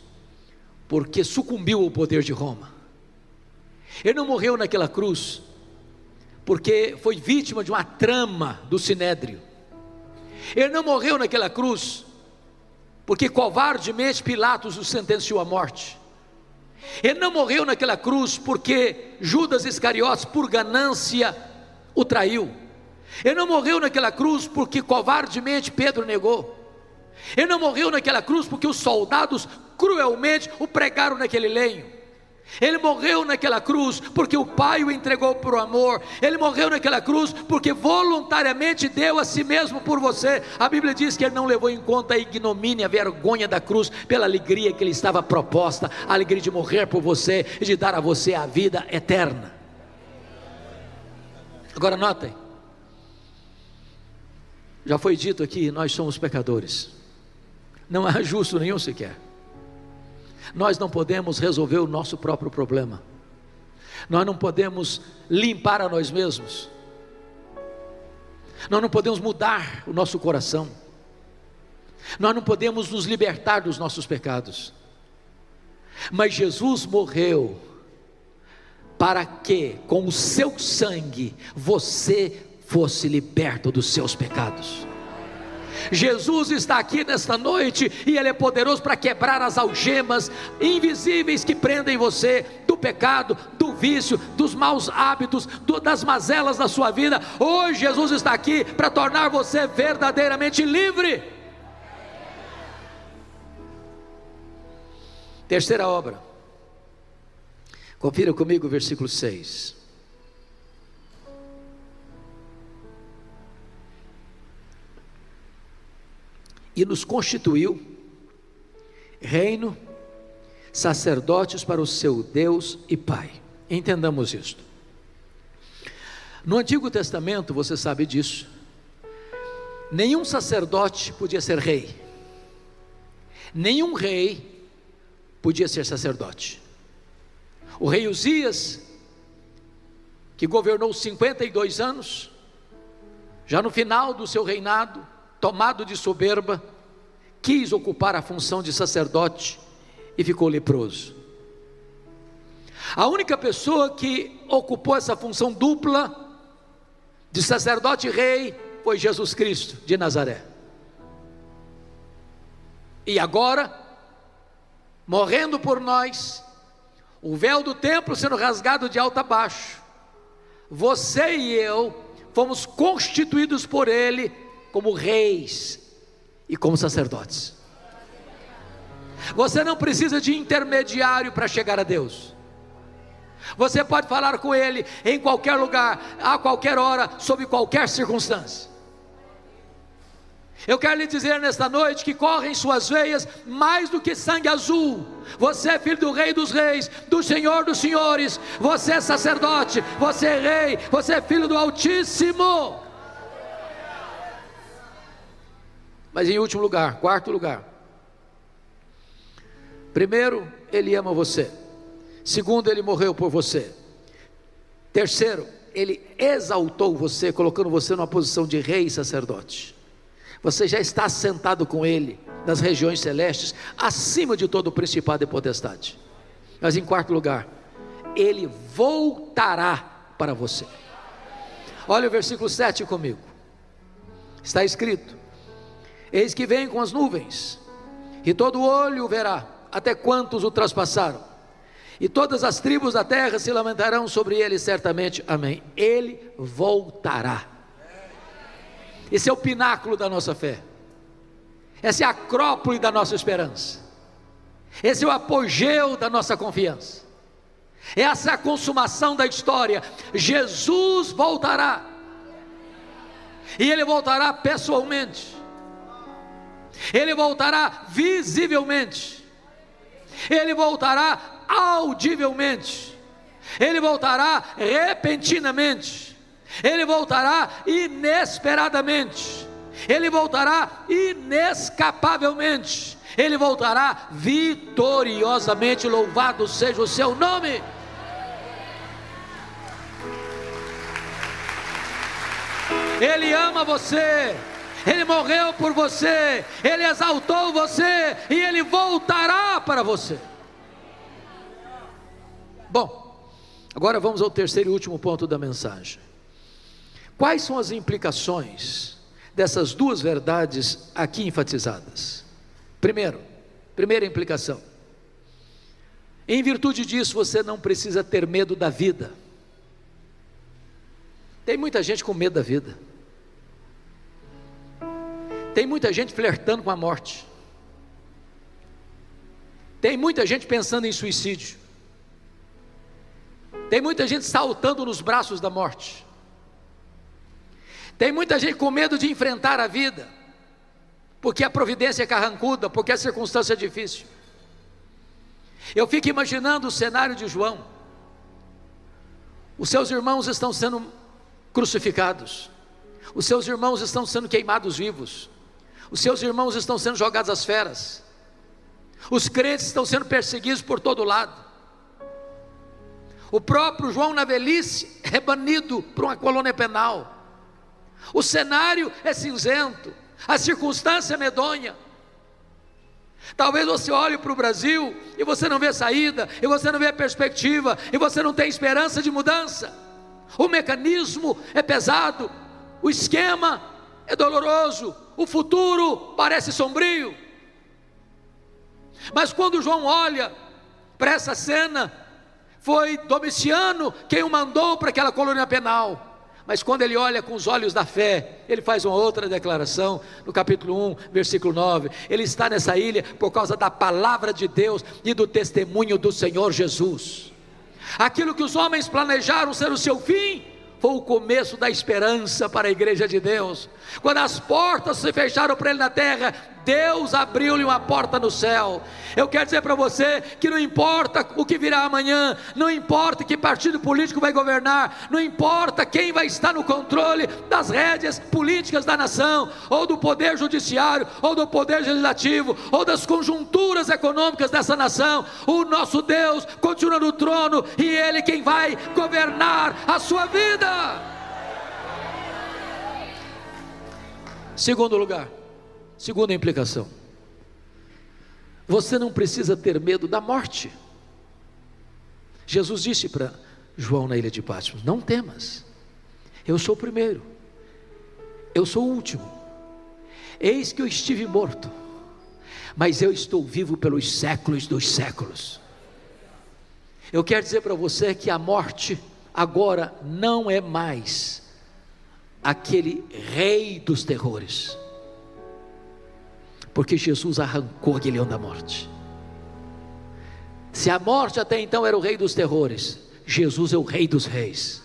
porque sucumbiu ao poder de Roma. Ele não morreu naquela cruz porque foi vítima de uma trama do Sinédrio. Ele não morreu naquela cruz porque covardemente Pilatos o sentenciou à morte. Ele não morreu naquela cruz porque Judas Iscariotes, por ganância, o traiu. Ele não morreu naquela cruz porque covardemente Pedro negou. Ele não morreu naquela cruz porque os soldados cruelmente o pregaram naquele lenho. Ele morreu naquela cruz porque o Pai o entregou por amor. Ele morreu naquela cruz porque voluntariamente deu a si mesmo por você. A Bíblia diz que Ele não levou em conta a ignomínia, a vergonha da cruz, pela alegria que Ele estava proposta, a alegria de morrer por você e de dar a você a vida eterna. Agora notem, já foi dito aqui, nós somos pecadores. Não há justo nenhum sequer. Nós não podemos resolver o nosso próprio problema. Nós não podemos limpar a nós mesmos. Nós não podemos mudar o nosso coração. Nós não podemos nos libertar dos nossos pecados. Mas Jesus morreu para que com o seu sangue você fosse liberto dos seus pecados. Jesus está aqui nesta noite e Ele é poderoso para quebrar as algemas invisíveis que prendem você do pecado, do vício, dos maus hábitos, das mazelas da sua vida. Hoje Jesus está aqui para tornar você verdadeiramente livre. Terceira obra, confira comigo o versículo 6. E nos constituiu reino, sacerdotes para o seu Deus e Pai. Entendamos isto. No Antigo Testamento, você sabe disso, nenhum sacerdote podia ser rei, nenhum rei podia ser sacerdote. O rei Uzias, que governou 52 anos, já no final do seu reinado, tomado de soberba, quis ocupar a função de sacerdote e ficou leproso. A única pessoa que ocupou essa função dupla de sacerdote e rei foi Jesus Cristo de Nazaré. E agora, morrendo por nós, o véu do templo sendo rasgado de alto a baixo, você e eu fomos constituídos por Ele como reis e como sacerdotes. Você não precisa de intermediário para chegar a Deus. Você pode falar com Ele em qualquer lugar, a qualquer hora, sob qualquer circunstância. Eu quero lhe dizer nesta noite que corre em suas veias mais do que sangue azul. Você é filho do Rei dos Reis, do Senhor dos Senhores. Você é sacerdote, você é rei, você é filho do Altíssimo. Mas em último lugar, quarto lugar, primeiro, Ele ama você. Segundo, Ele morreu por você. Terceiro, Ele exaltou você, colocando você numa posição de rei e sacerdote. Você já está sentado com Ele nas regiões celestes, acima de todo principado e potestade. Mas em quarto lugar, Ele voltará para você. Olha o versículo 7 comigo. Está escrito: eis que vem com as nuvens, e todo olho o verá, até quantos o traspassaram, e todas as tribos da terra se lamentarão sobre ele, certamente. Amém. Ele voltará. Esse é o pináculo da nossa fé, essa é a acrópole da nossa esperança, esse é o apogeu da nossa confiança, essa é a consumação da história. Jesus voltará, e Ele voltará pessoalmente, Ele voltará visivelmente, Ele voltará audivelmente, Ele voltará repentinamente, Ele voltará inesperadamente, Ele voltará inescapavelmente, Ele voltará vitoriosamente. Louvado seja o seu nome. Ele ama você, Ele morreu por você, Ele exaltou você, e Ele voltará para você. Bom, agora vamos ao terceiro e último ponto da mensagem. Quais são as implicações dessas duas verdades aqui enfatizadas? Primeira implicação: em virtude disso você não precisa ter medo da vida. Tem muita gente com medo da vida, tem muita gente flertando com a morte, tem muita gente pensando em suicídio, tem muita gente saltando nos braços da morte, tem muita gente com medo de enfrentar a vida, porque a providência é carrancuda, porque a circunstância é difícil. Eu fico imaginando o cenário de João. Os seus irmãos estão sendo crucificados, os seus irmãos estão sendo queimados vivos, os seus irmãos estão sendo jogados às feras, os crentes estão sendo perseguidos por todo lado. O próprio João, na velhice, é banido para uma colônia penal. O cenário é cinzento, a circunstância é medonha. Talvez você olhe para o Brasil e você não vê saída, e você não vê perspectiva, e você não tem esperança de mudança. O mecanismo é pesado, o esquema é doloroso, o futuro parece sombrio. Mas quando João olha para essa cena, foi Domiciano quem o mandou para aquela colônia penal. Mas quando ele olha com os olhos da fé, ele faz uma outra declaração, no capítulo 1, versículo 9, ele está nessa ilha por causa da palavra de Deus e do testemunho do Senhor Jesus. Aquilo que os homens planejaram ser o seu fim, foi o começo da esperança para a igreja de Deus. Quando as portas se fecharam para ele na terra, Deus abriu-lhe uma porta no céu. Eu quero dizer para você que não importa o que virá amanhã, não importa que partido político vai governar, não importa quem vai estar no controle das rédeas políticas da nação, ou do poder judiciário, ou do poder legislativo, ou das conjunturas econômicas dessa nação, o nosso Deus continua no trono, e Ele quem vai governar a sua vida. Segundo lugar, segunda implicação: você não precisa ter medo da morte. Jesus disse para João na ilha de Patmos: não temas, eu sou o primeiro, eu sou o último. Eis que eu estive morto, mas eu estou vivo pelos séculos dos séculos. Eu quero dizer para você que a morte agora não é mais aquele rei dos terrores, porque Jesus arrancou aquele leão da morte. Se a morte até então era o rei dos terrores, Jesus é o rei dos reis.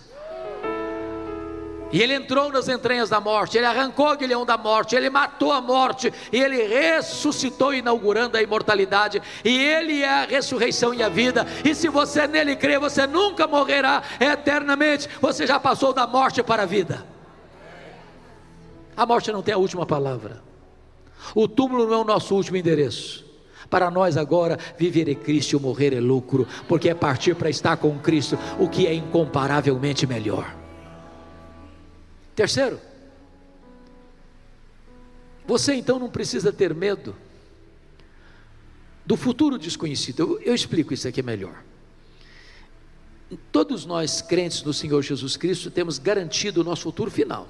E Ele entrou nas entranhas da morte, Ele arrancou aquele leão da morte, Ele matou a morte, e Ele ressuscitou, inaugurando a imortalidade, e Ele é a ressurreição e a vida, e se você nele crê, você nunca morrerá eternamente, você já passou da morte para a vida. A morte não tem a última palavra, o túmulo não é o nosso último endereço. Para nós agora, viver é Cristo, morrer é lucro, porque é partir para estar com Cristo, o que é incomparavelmente melhor. Terceiro, Você então não precisa ter medo do futuro desconhecido. Eu explico isso aqui melhor. Todos nós crentes no Senhor Jesus Cristo temos garantido o nosso futuro final.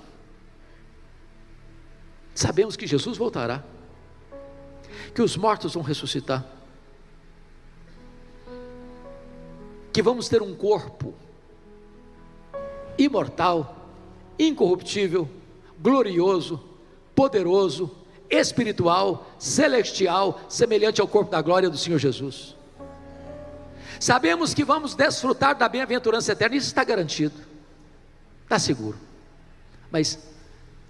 Sabemos que Jesus voltará, que os mortos vão ressuscitar, que vamos ter um corpo imortal, incorruptível, glorioso, poderoso, espiritual, celestial, semelhante ao corpo da glória do Senhor Jesus. Sabemos que vamos desfrutar da bem-aventurança eterna, isso está garantido, está seguro. Mas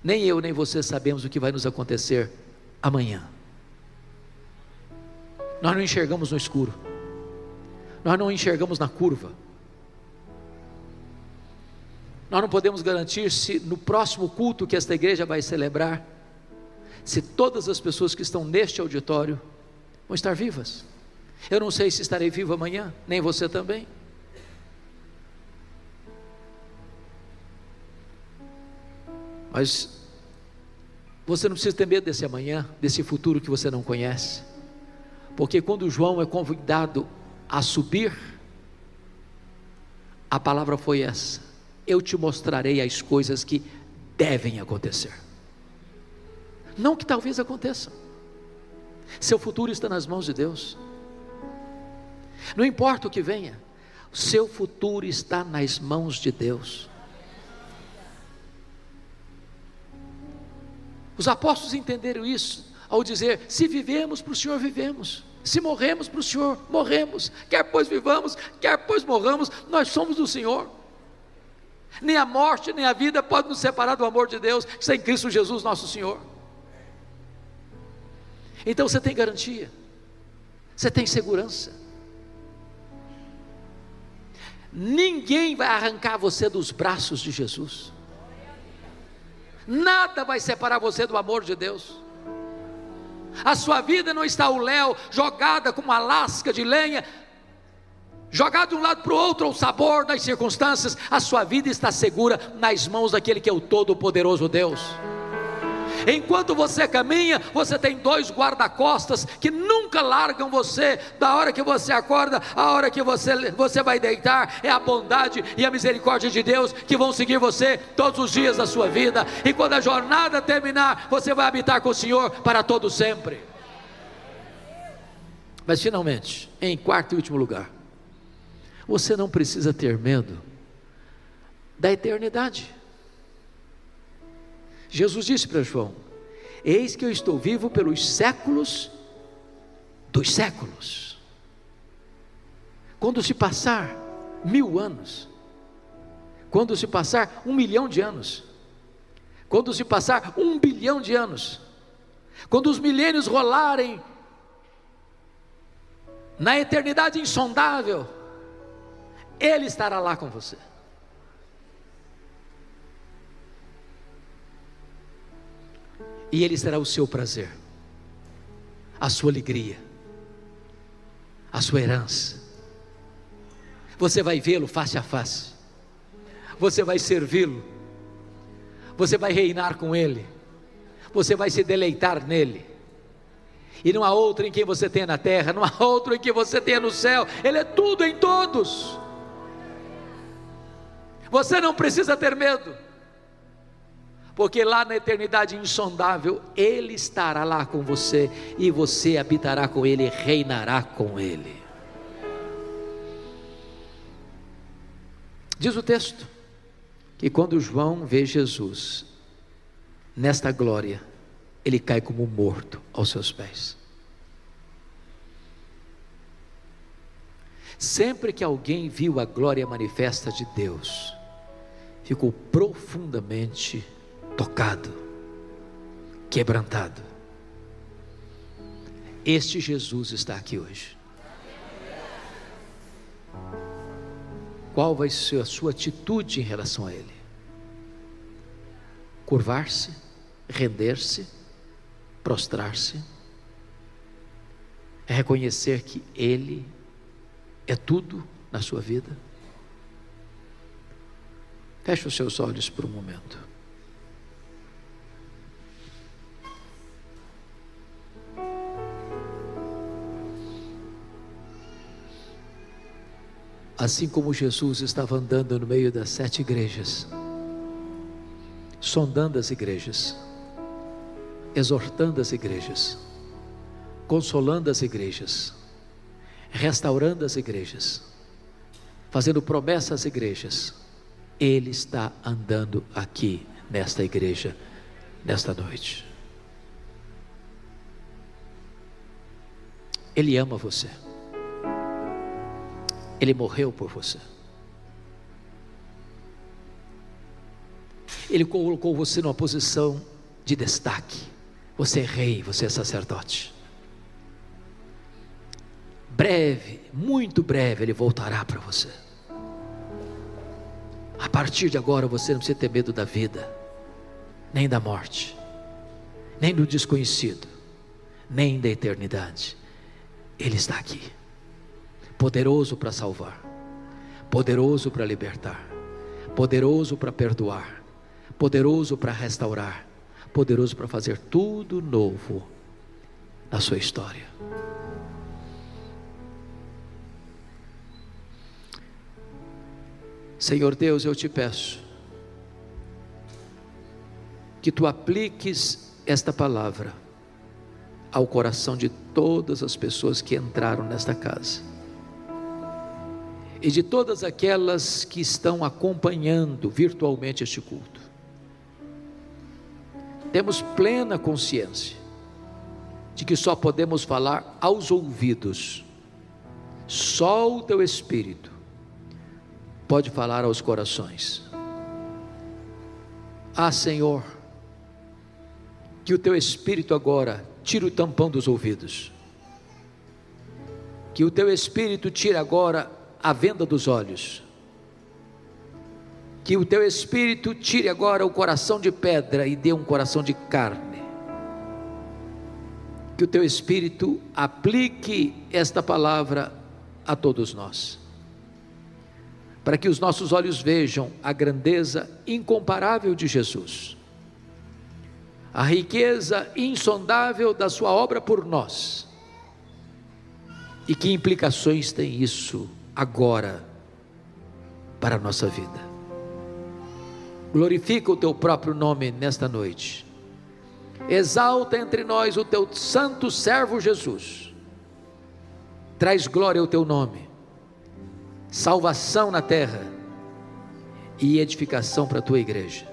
nem eu nem você sabemos o que vai nos acontecer amanhã. Nós não enxergamos no escuro, nós não enxergamos na curva, nós não podemos garantir se no próximo culto que esta igreja vai celebrar, se todas as pessoas que estão neste auditório vão estar vivas. Eu não sei se estarei vivo amanhã, nem você também. Mas você não precisa ter medo desse amanhã, desse futuro que você não conhece, porque quando João é convidado a subir, a palavra foi essa: eu te mostrarei as coisas que devem acontecer, não que talvez aconteçam. Seu futuro está nas mãos de Deus. Não importa o que venha, o seu futuro está nas mãos de Deus. Os apóstolos entenderam isso ao dizer: se vivemos, para o Senhor vivemos, se morremos, para o Senhor morremos, quer pois vivamos, quer pois morramos, nós somos do Senhor. Nem a morte, nem a vida pode nos separar do amor de Deus, que está em Cristo Jesus nosso Senhor. Então você tem garantia, você tem segurança. Ninguém vai arrancar você dos braços de Jesus, nada vai separar você do amor de Deus. A sua vida não está ao léu, jogada como uma lasca de lenha, jogada de um lado para o outro ao sabor das circunstâncias. A sua vida está segura nas mãos daquele que é o Todo-Poderoso Deus. Enquanto você caminha, você tem dois guarda-costas que nunca largam você, da hora que você acorda, a hora que você vai deitar. É a bondade e a misericórdia de Deus que vão seguir você todos os dias da sua vida, e quando a jornada terminar, você vai habitar com o Senhor para todo sempre. Mas finalmente, em quarto e último lugar, você não precisa ter medo da eternidade. Jesus disse para João: eis que eu estou vivo pelos séculos dos séculos. Quando se passar 1000 anos, quando se passar 1 milhão de anos, quando se passar 1 bilhão de anos, quando os milênios rolarem na eternidade insondável, Ele estará lá com você. E Ele será o seu prazer, a sua alegria, a sua herança. Você vai vê-lo face a face, você vai servi-lo, você vai reinar com Ele, você vai se deleitar nele. E não há outro em quem você tenha na terra, não há outro em que você tenha no céu. Ele é tudo em todos. Você não precisa ter medo, porque lá na eternidade insondável, Ele estará lá com você, e você habitará com Ele, reinará com Ele. Diz o texto, que quando João vê Jesus, nesta glória, ele cai como morto aos seus pés. Sempre que alguém viu a glória manifesta de Deus, ficou profundamente tocado, quebrantado. Este Jesus está aqui hoje. Qual vai ser a sua atitude em relação a Ele? Curvar-se, render-se, prostrar-se? É reconhecer que Ele é tudo na sua vida? Feche os seus olhos por um momento. Assim como Jesus estava andando no meio das 7 igrejas, sondando as igrejas, exortando as igrejas, consolando as igrejas, restaurando as igrejas, fazendo promessas às igrejas, Ele está andando aqui nesta igreja, nesta noite. Ele ama você. Ele morreu por você. Ele colocou você numa posição de destaque. Você é rei, você é sacerdote. Breve, muito breve, Ele voltará para você. A partir de agora você não precisa ter medo da vida, nem da morte, nem do desconhecido, nem da eternidade. Ele está aqui, poderoso para salvar, poderoso para libertar, poderoso para perdoar, poderoso para restaurar, poderoso para fazer tudo novo na sua história. Senhor Deus, eu te peço que tu apliques esta palavra ao coração de todas as pessoas que entraram nesta casa e de todas aquelas que estão acompanhando virtualmente este culto. Temos plena consciência de que só podemos falar aos ouvidos. Só o teu Espírito pode falar aos corações. Ah, Senhor, que o teu Espírito agora tire o tampão dos ouvidos, que o teu Espírito tire agora a venda dos olhos, que o teu Espírito tire agora o coração de pedra e dê um coração de carne, que o teu Espírito aplique esta palavra a todos nós, para que os nossos olhos vejam a grandeza incomparável de Jesus, a riqueza insondável da sua obra por nós, e que implicações tem isso agora para a nossa vida. Glorifica o teu próprio nome nesta noite, exalta entre nós o teu santo servo Jesus, traz glória ao teu nome, salvação na terra e edificação para a tua igreja,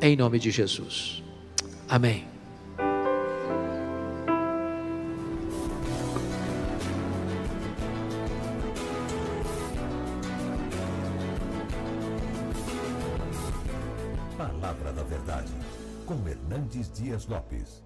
em nome de Jesus, amém. Palavra da Verdade, com Hernandes Dias Lopes.